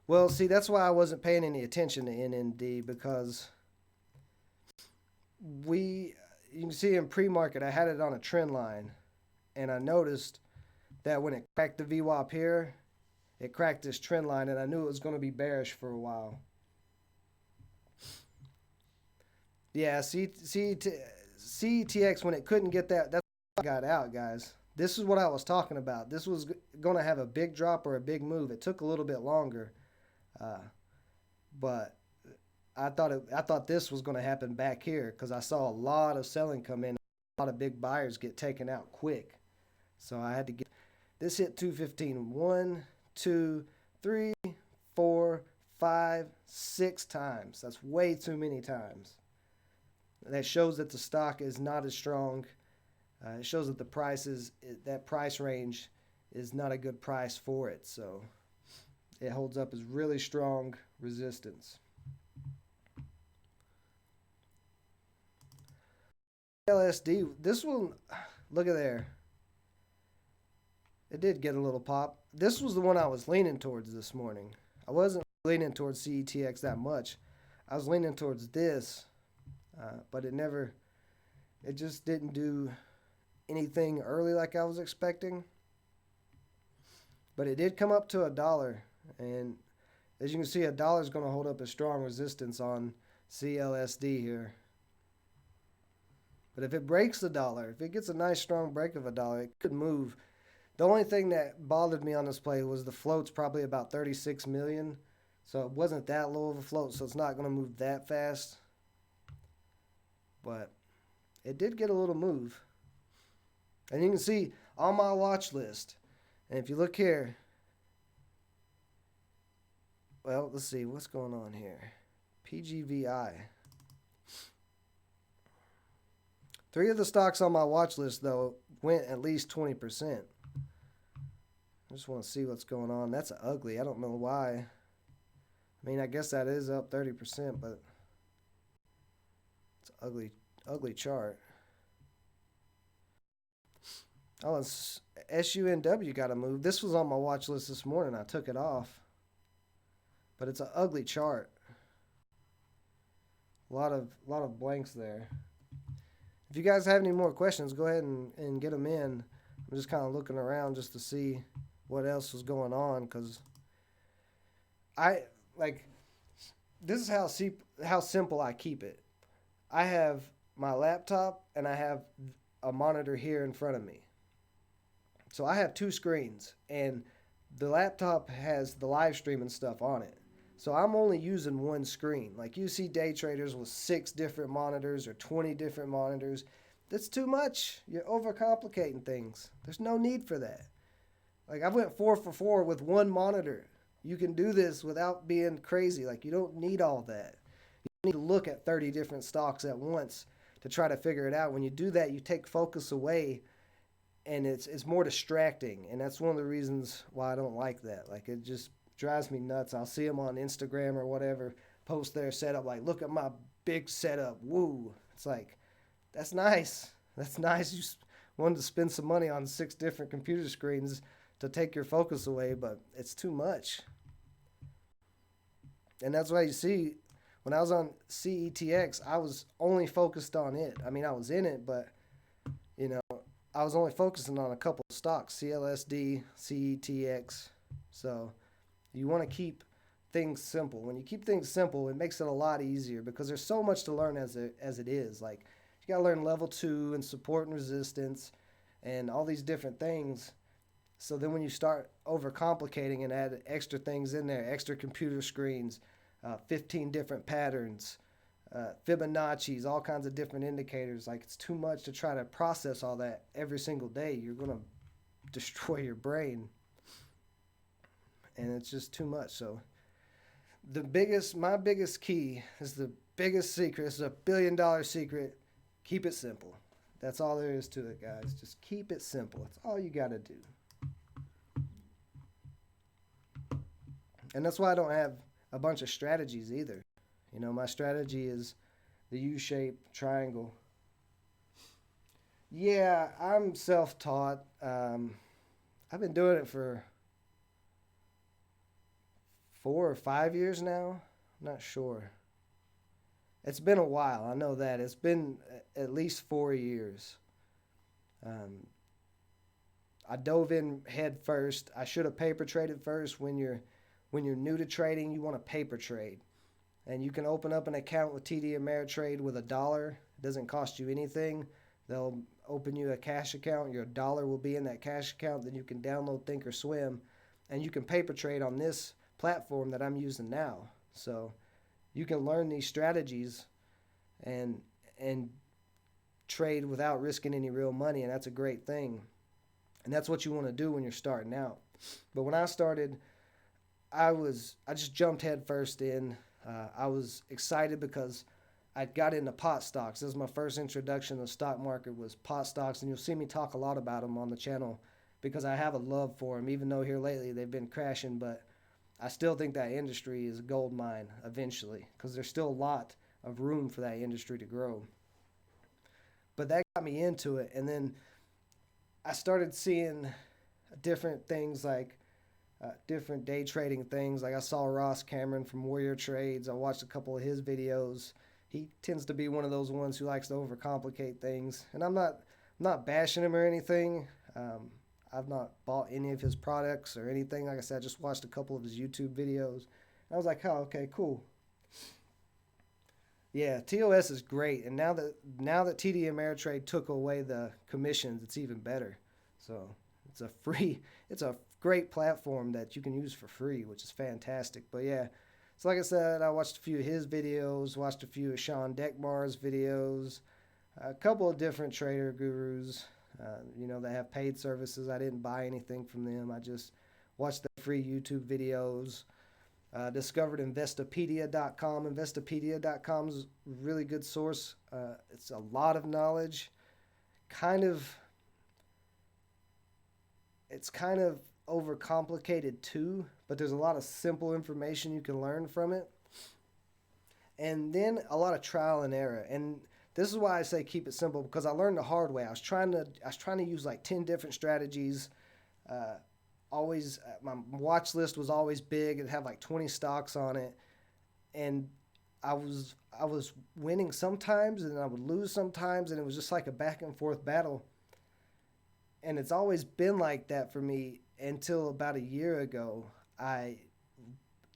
Well, see, that's why I wasn't paying any attention to NND, because we, you can see in pre-market, I had it on a trend line, and I noticed that when it cracked the VWAP here, it cracked this trend line, and I knew it was going to be bearish for a while. Yeah, CETX, when it couldn't get that, that's why I got out, guys. This is what I was talking about. This was going to have a big drop or a big move. It took a little bit longer, but I thought this was going to happen back here, because I saw a lot of selling come in, a lot of big buyers get taken out quick. So I had to get this hit 215 1, 2, 3, 4, 5, 6 times. That's way too many times. That shows that the stock is not as strong. It shows that that price range is not a good price for it. So it holds up as really strong resistance. LSD, this one, look at there. It did get a little pop. This was the one I was leaning towards this morning. I wasn't leaning towards CETX that much. I was leaning towards this, but it just didn't do anything early like I was expecting. But it did come up to $1, and as you can see, $1 is going to hold up a strong resistance on CLSD here. But if it breaks the dollar, if it gets a nice strong break of $1, it could move. The only thing that bothered me on this play was the float's probably about 36 million. So it wasn't that low of a float, so it's not going to move that fast. But it did get a little move. And you can see on my watch list, and if you look here, well, let's see, what's going on here? PGVI. 3 of the stocks on my watch list, though, went at least 20%. I just want to see what's going on. That's ugly. I don't know why. I mean, I guess that is up 30%, but it's an ugly chart. Oh, it's SUNW got to move. This was on my watch list this morning. I took it off. But it's an ugly chart. A lot of blanks there. If you guys have any more questions, go ahead and get them in. I'm just kind of looking around just to see what else was going on, because this is how simple I keep it. I have my laptop and I have a monitor here in front of me. So I have 2 screens, and the laptop has the live stream and stuff on it. So I'm only using one screen. Like, you see day traders with 6 different monitors or 20 different monitors. That's too much. You're overcomplicating things. There's no need for that. Like, I went 4 for 4 with one monitor. You can do this without being crazy. Like, you don't need all that. You don't need to look at 30 different stocks at once to try to figure it out. When you do that, you take focus away, and it's more distracting. And that's one of the reasons why I don't like that. Like, it just drives me nuts. I'll see them on Instagram or whatever, post their setup, like, look at my big setup, woo. It's like, that's nice. That's nice. You wanted to spend some money on 6 different computer screens to take your focus away, but it's too much. And that's why you see, when I was on CETX, I was only focused on it. I mean, I was in it, but, you know, I was only focusing on a couple of stocks, CLSD, CETX. So you want to keep things simple. When you keep things simple, it makes it a lot easier, because there's so much to learn as it is. Like, you got to learn level 2 and support and resistance and all these different things. So then when you start overcomplicating and add extra things in there, extra computer screens, 15 different patterns, Fibonacci's, all kinds of different indicators, like, it's too much to try to process all that every single day. You're going to destroy your brain. And it's just too much. So my biggest key is the biggest secret. It's $1 billion secret. Keep it simple. That's all there is to it, guys. Just keep it simple. That's all you got to do. And that's why I don't have a bunch of strategies either. My strategy is the U-shaped triangle. Yeah, I'm self-taught. I've been doing it for 4 or 5 years now. I'm not sure. It's been a while. I know that. It's been at least 4 years. Um, I dove in head first. I should have paper traded first. When you're new to trading, you want to paper trade. And you can open up an account with TD Ameritrade with $1. It doesn't cost you anything. They'll open you a cash account. Your dollar will be in that cash account. Then you can download Thinkorswim, and you can paper trade on this platform that I'm using now. So you can learn these strategies and and trade without risking any real money, and that's a great thing. And that's what you want to do when you're starting out. But when I started, I just jumped head first in. I was excited because I got into pot stocks. This was my first introduction to the stock market, was pot stocks, and you'll see me talk a lot about them on the channel because I have a love for them. Even though here lately they've been crashing, but I still think that industry is a gold mine eventually because there's still a lot of room for that industry to grow. But that got me into it, and then I started seeing different things like different day trading things. Like I saw Ross Cameron from Warrior Trades. I watched a couple of his videos. He tends to be one of those ones who likes to overcomplicate things, and I'm not bashing him or anything. I've not bought any of his products or anything. Like I said, I just watched a couple of his YouTube videos. I was like, oh, okay, cool. Yeah, TOS is great, and now that TD Ameritrade took away the commissions, it's even better. So it's a great platform that you can use for free, which is fantastic. But yeah, so like I said, I watched a few of his videos, watched a few of Sean Deckmar's videos, a couple of different trader gurus, that have paid services. I didn't buy anything from them. I just watched the free YouTube videos. Discovered Investopedia.com. Investopedia.com is a really good source. It's a lot of knowledge. Kind of, it's kind of overcomplicated too, but there's a lot of simple information you can learn from it. And then a lot of trial and error. And this is why I say keep it simple, because I learned the hard way. I was trying to use like 10 different strategies. Always my watch list was always big. It had like 20 stocks on it, and I was winning sometimes, and I would lose sometimes, and it was just like a back and forth battle. And it's always been like that for me until about a year ago. I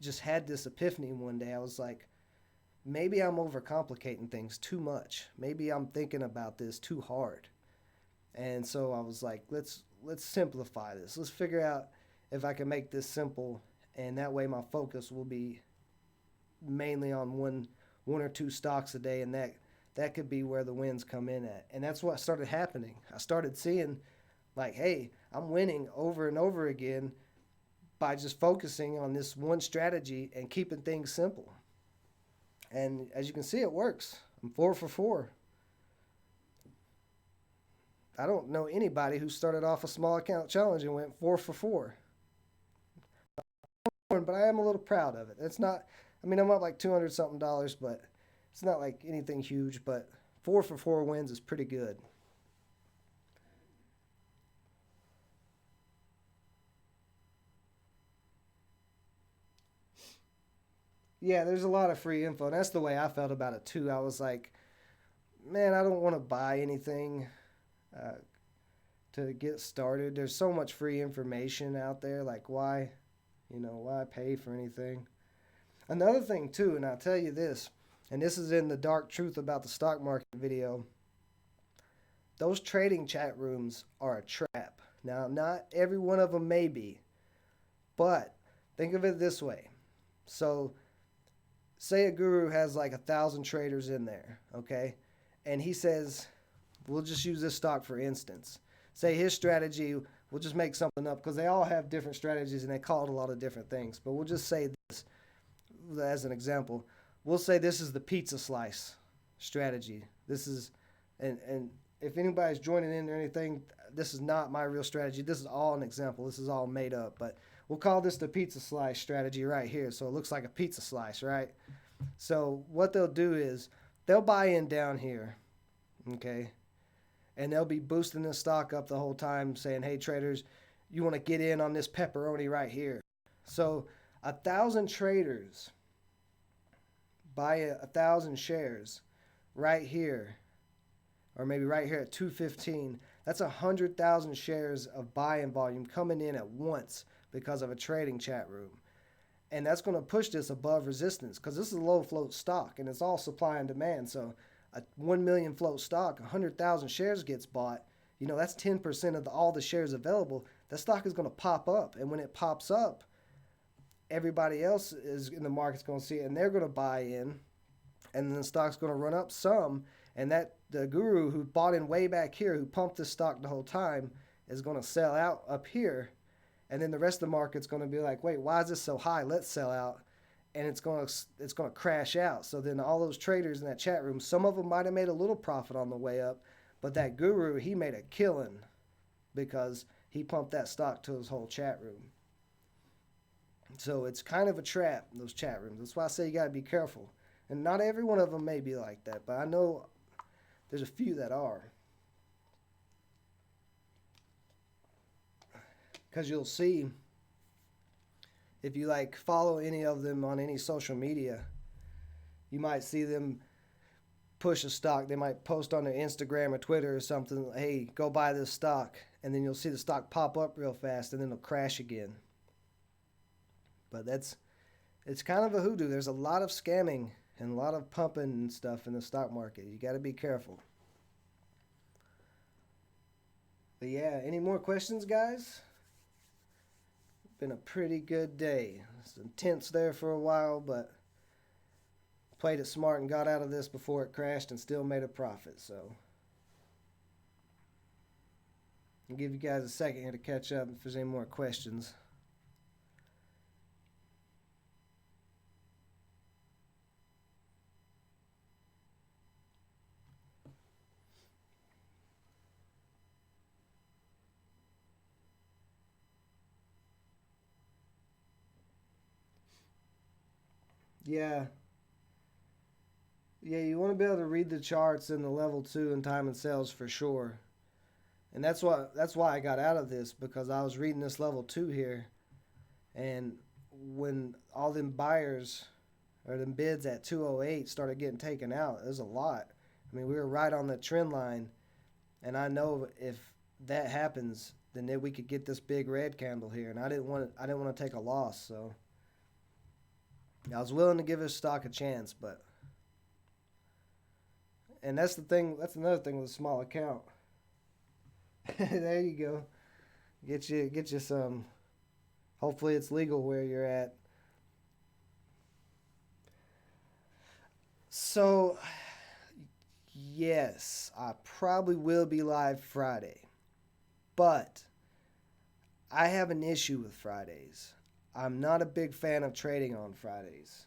just had this epiphany one day. I was like, maybe I'm overcomplicating things too much. Maybe I'm thinking about this too hard. And so I was like, let's simplify this. Let's figure out if I can make this simple, and that way my focus will be mainly on one or two stocks a day, and that could be where the wins come in at. And that's what started happening. I started seeing like, hey, I'm winning over and over again by just focusing on this one strategy and keeping things simple. And as you can see, it works. I'm 4 for 4. I don't know anybody who started off a small account challenge and went 4 for 4. But I am a little proud of it. It's not, I mean, I'm up like 200 something dollars, but it's not like anything huge. But 4 for 4 wins is pretty good. Yeah, there's a lot of free info. And that's the way I felt about it too. I was like, man, I don't want to buy anything uh, to get started. There's so much free information out there. Like, why pay for anything? Another thing too, and I'll tell you this, and this is in the dark truth about the stock market video. Those trading chat rooms are a trap. Now, not every one of them may be, but think of it this way. So, say a guru has like 1,000 traders in there, okay? And he says, we'll just use this stock for instance. Say his strategy, we'll just make something up because they all have different strategies and they call it a lot of different things. But we'll just say this as an example. We'll say this is the pizza slice strategy. This is, and if anybody's joining in or anything, this is not my real strategy. This is all an example. This is all made up. But we'll call this the pizza slice strategy right here. So it looks like a pizza slice, right? So what they'll do is they'll buy in down here, okay, and they'll be boosting the stock up the whole time, saying, "Hey traders, you want to get in on this pepperoni right here." So 1,000 traders buy 1,000 shares right here, or maybe right here at 215. That's 100,000 shares of buying volume coming in at once because of a trading chat room. And that's going to push this above resistance because this is a low float stock and it's all supply and demand. So a 1 million float stock, 100,000 shares gets bought. That's 10% of all the shares available. That stock is going to pop up. And when it pops up, everybody else is in the market's going to see it and they're going to buy in. And then the stock's going to run up some. And the guru who bought in way back here, who pumped this stock the whole time, is going to sell out up here. And then the rest of the market's going to be like, wait, why is this so high? Let's sell out. And it's going to crash out. So then all those traders in that chat room, some of them might have made a little profit on the way up, but that guru, he made a killing because he pumped that stock to his whole chat room. So it's kind of a trap, those chat rooms. That's why I say you got to be careful. And not every one of them may be like that, but I know there's a few that are. Because you'll see, if you follow any of them on any social media, you might see them push a stock. They might post on their Instagram or Twitter or something, "Hey, go buy this stock." And then you'll see the stock pop up real fast and then it'll crash again. But it's kind of a hoodoo. There's a lot of scamming and a lot of pumping and stuff in the stock market. You got to be careful. But yeah, any more questions, guys? Been a pretty good day. It's intense there for a while, but played it smart and got out of this before it crashed and still made a profit. So I'll give you guys a second here to catch up if there's any more questions. Yeah. Yeah, you want to be able to read the charts in the level 2 and time and sales for sure. And that's why I got out of this, because I was reading this level 2 here, and when all them buyers or them bids at 208 started getting taken out, it was a lot. I mean, we were right on the trend line, and I know if that happens, then we could get this big red candle here, and I didn't want to take a loss, so I was willing to give his stock a chance, but and that's the thing. That's another thing with a small account. There you go. Get you some. Hopefully it's legal where you're at. So, yes, I probably will be live Friday, but I have an issue with Fridays. I'm not a big fan of trading on Fridays,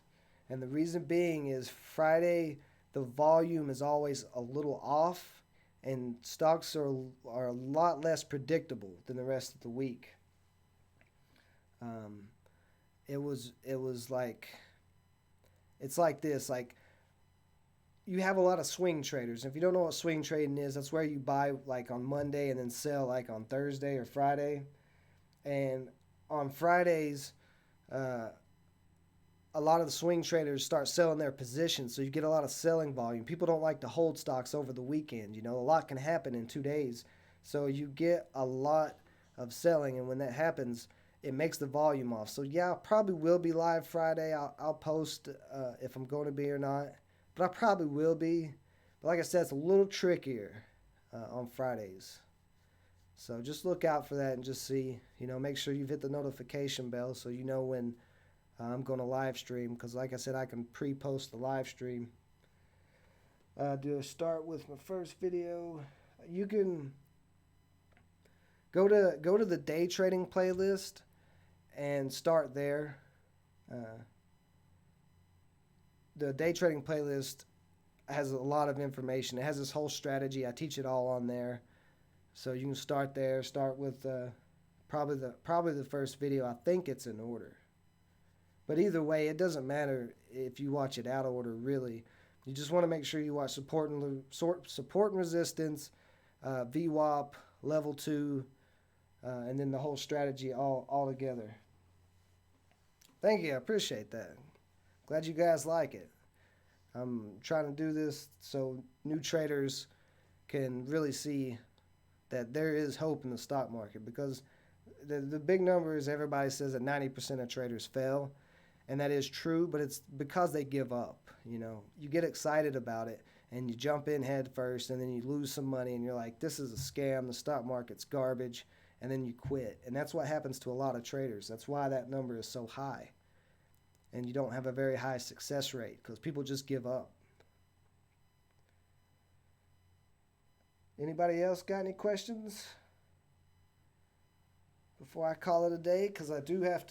and the reason being is Friday the volume is always a little off, and stocks are a lot less predictable than the rest of the week. Um, it was like it's like this, like you have a lot of swing traders. If you don't know what swing trading is, that's where you buy like on Monday and then sell like on Thursday or Friday. And on Fridays, uh, a lot of the swing traders start selling their positions, so you get a lot of selling volume. People don't like to hold stocks over the weekend. A lot can happen in 2 days, so you get a lot of selling, and when that happens, it makes the volume off. So yeah, I probably will be live Friday. I'll post if I'm going to be or not, but I probably will be. But like I said, it's a little trickier on Fridays. So just look out for that and just see, make sure you've hit the notification bell so you know when I'm going to live stream, because like I said, I can pre-post the live stream. Do a start with my first video. You can go to the day trading playlist and start there. The day trading playlist has a lot of information. It has this whole strategy. I teach it all on there, so you can start there. Start with probably the first video. I think it's in order. But either way, it doesn't matter if you watch it out of order, really. You just want to make sure you watch support and resistance, VWAP, level 2, and then the whole strategy all together. Thank you. I appreciate that. Glad you guys like it. I'm trying to do this so new traders can really see that there is hope in the stock market, because the big number is everybody says that 90% of traders fail, and that is true, but it's because they give up. You get excited about it and you jump in head first, and then you lose some money and you're like, this is a scam, the stock market's garbage, and then you quit. And that's what happens to a lot of traders. That's why that number is so high, and you don't have a very high success rate, because people just give up. Anybody else got any questions before I call it a day? Because I do have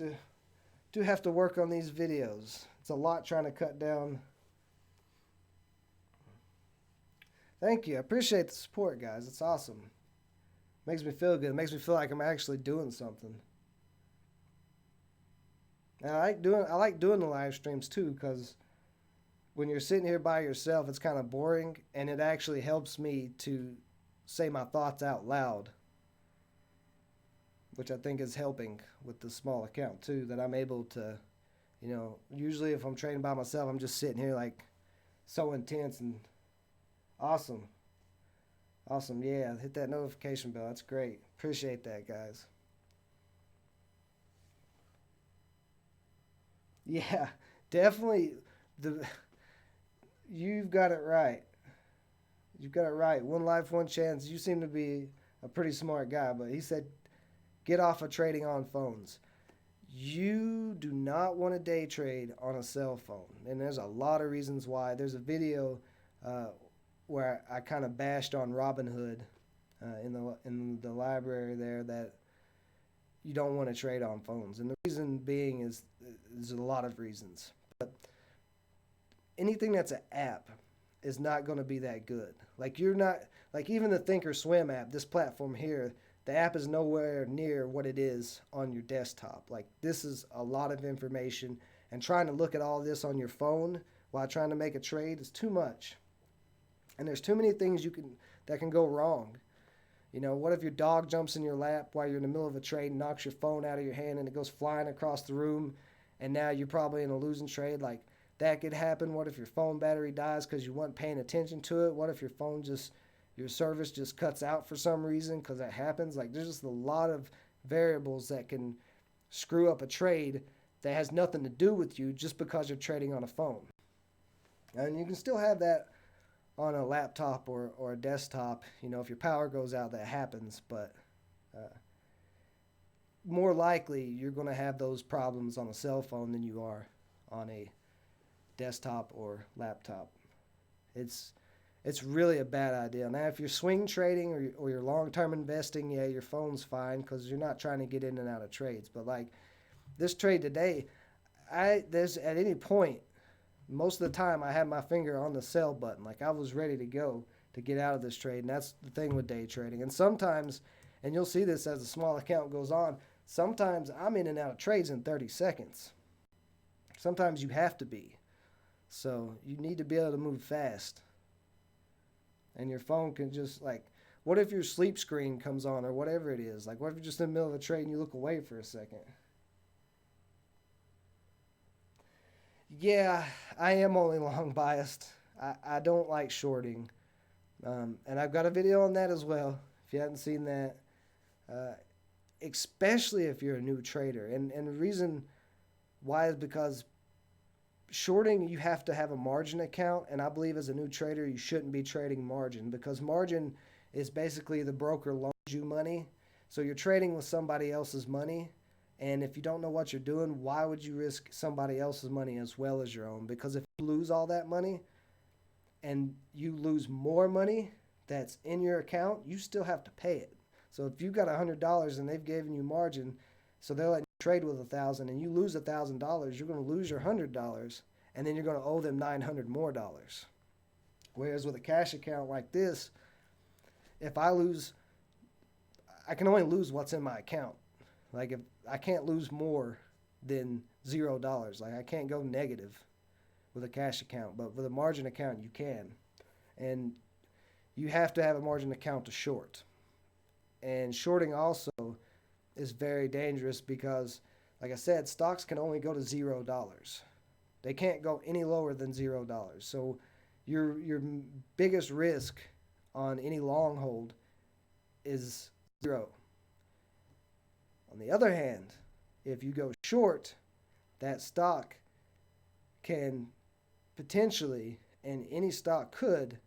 to work on these videos. It's a lot trying to cut down. Thank you. I appreciate the support, guys. It's awesome. Makes me feel good. It makes me feel like I'm actually doing something. And I like doing the live streams too, because when you're sitting here by yourself, it's kind of boring, and it actually helps me to say my thoughts out loud, which I think is helping with the small account too, that I'm able to, usually if I'm trading by myself, I'm just sitting here like so intense. And awesome. Yeah, hit that notification bell. That's great. Appreciate that, guys. Yeah, definitely. You've got it right. You've got it right. One life, one chance. You seem to be a pretty smart guy, but he said, get off of trading on phones. You do not want to day trade on a cell phone, and there's a lot of reasons why. There's a video where I kind of bashed on Robinhood in the library there, that you don't want to trade on phones, and the reason being is there's a lot of reasons. But anything that's an app is not going to be that good. Like even the Thinkorswim app, this platform here, the app is nowhere near what it is on your desktop. Like, this is a lot of information, and trying to look at all this on your phone while trying to make a trade is too much. And there's too many things that can go wrong. What if your dog jumps in your lap while you're in the middle of a trade and knocks your phone out of your hand and it goes flying across the room, and now you're probably in a losing trade? Like, that could happen. What if your phone battery dies because you weren't paying attention to it? What if your service just cuts out for some reason? Because that happens. Like, there's just a lot of variables that can screw up a trade that has nothing to do with you, just because you're trading on a phone. And you can still have that on a laptop or a desktop. If your power goes out, that happens. But more likely, you're going to have those problems on a cell phone than you are on a desktop or laptop. It's really a bad idea. Now, if you're swing trading or you're long-term investing, yeah, your phone's fine, because you're not trying to get in and out of trades. But like this trade today, there's at any point, most of the time, I had my finger on the sell button. Like, I was ready to go to get out of this trade. And that's the thing with day trading. And sometimes, and you'll see this as the small account goes on, sometimes I'm in and out of trades in 30 seconds. Sometimes you have to be. So you need to be able to move fast. And your phone can just, like, what if your sleep screen comes on or whatever it is? Like, what if you're just in the middle of a trade and you look away for a second? Yeah, I am only long biased. I don't like shorting. And I've got a video on that as well, if you haven't seen that. Especially if you're a new trader. And the reason why is because shorting, you have to have a margin account. And I believe as a new trader, you shouldn't be trading margin, because margin is basically the broker loans you money. So you're trading with somebody else's money. And if you don't know what you're doing, why would you risk somebody else's money as well as your own? Because if you lose all that money and you lose more money that's in your account, you still have to pay it. So if you've got $100 and they've given you margin, so they're letting you trade with $1,000 and you lose $1,000, you're going to lose your $100, and then you're going to owe them $900 more. Whereas with a cash account like this, if I lose, I can only lose what's in my account. Like, if I can't lose more than $0. Like I can't go negative with a cash account, but with a margin account you can. And you have to have a margin account to short. And shorting also is very dangerous because, like I said, stocks can only go to $0. They can't go any lower than $0. So your biggest risk on any long hold is zero. On the other hand, if you go short, that stock can potentially, and any stock could,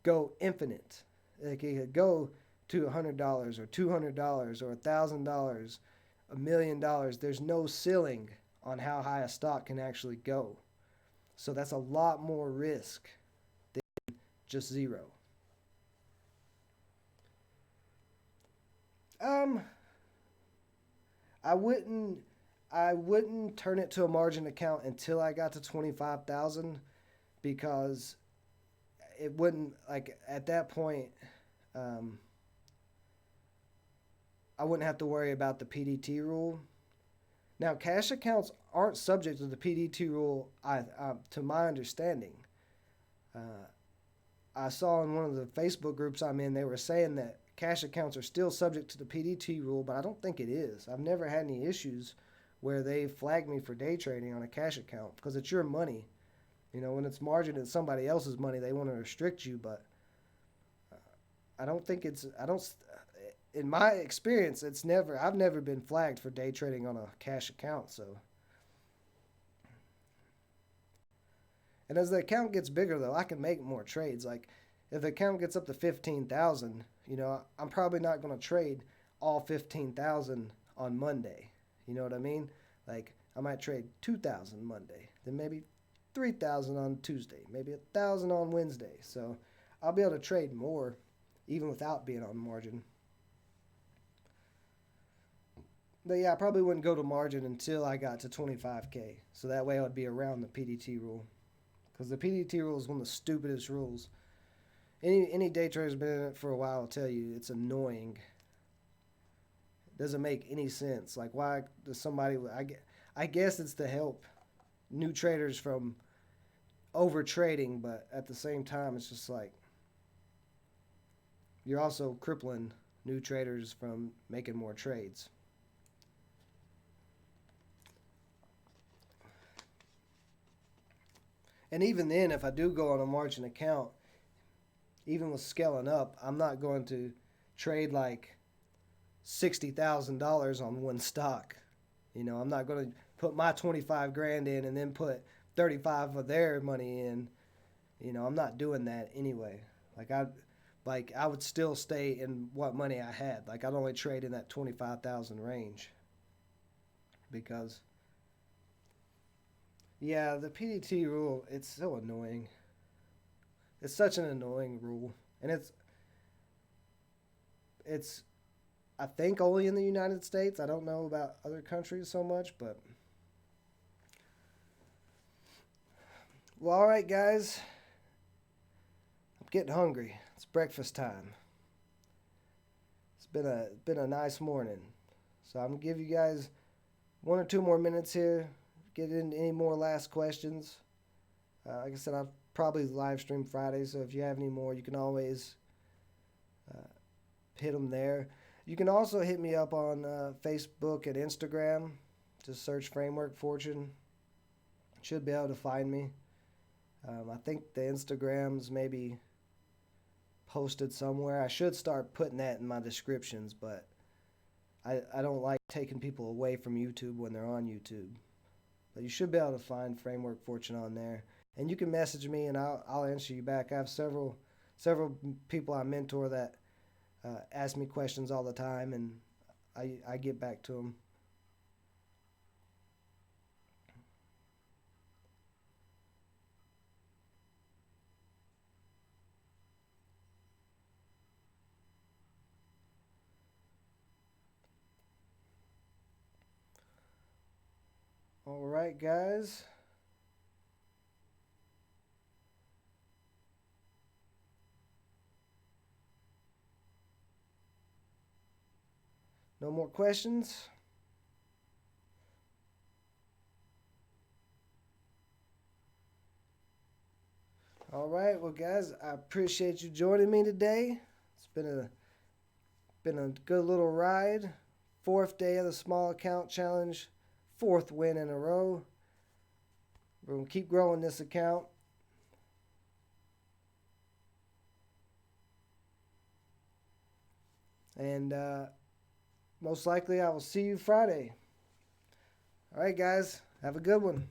go infinite. Like it could go to $100 or $200 or $1,000, $1,000,000. There's no ceiling on how high a stock can actually go. So that's a lot more risk than just zero. Um, I wouldn't I wouldn't turn it to a margin account until I got to 25,000 because it wouldn't like at that point um, I wouldn't have to worry about the PDT rule. Now, cash accounts aren't subject to the PDT rule, to my understanding. Uh, I saw in one of the Facebook groups I'm in, they were saying that cash accounts are still subject to the PDT rule, but I don't think it is. I've never had any issues where they flagged me for day trading on a cash account because it's your money. You know, when it's margin and somebody else's money, they want to restrict you, but I don't think it's, I don't, in my experience, I've never been flagged for day trading on a cash account, so. And as the account gets bigger, though, I can make more trades. Like, if the account gets up to 15,000, you know, I'm probably not going to trade all 15,000 on Monday. You know what I mean? Like, I might trade 2,000 Monday, then maybe 3,000 on Tuesday, maybe 1,000 on Wednesday. So I'll be able to trade more even without being on margin. But yeah, I probably wouldn't go to margin until I got to 25K. So that way I would be around the PDT rule. Because the PDT rule is one of the stupidest rules. Any day trader's been in it for a while will tell you it's annoying. It doesn't make any sense. Like, why does somebody... I guess it's to help new traders from over trading, but at the same time, it's just like... You're also crippling new traders from making more trades. And even then, if I do go on a margin account, even with scaling up, I'm not going to trade like $60,000 on one stock. You know, I'm not going to put my 25 grand in and then put 35 of their money in. You know, I'm not doing that anyway. I would still stay in what money I had. Like, I'd only trade in that 25,000 range because yeah, the PDT rule, it's so annoying. It's such an annoying rule. And it's I think only in the United States. I don't know about other countries so much, but well, all right, guys. I'm getting hungry. It's breakfast time. It's been a nice morning. So I'm gonna give you guys 1 or 2 more minutes here. Get into any more last questions. Like I said, I'll probably live stream Friday, so if you have any more, you can always uh, hit them there. You can also hit me up on Facebook and Instagram. Just search Framework Fortune. Should be able to find me. I think the Instagram's maybe posted somewhere. I should start putting that in my descriptions, but I don't like taking people away from YouTube when they're on YouTube. But you should be able to find Framework Fortune on there. And you can message me and I'll answer you back. I have several people I mentor that ask me questions all the time, and I get back to them. All right, guys. No more questions? All right, well, guys, I appreciate you joining me today. It's been a good little ride. Fourth day of the small account challenge, fourth win in a row. We're gonna keep growing this account. And most likely I will see you Friday. All right, guys, have a good one.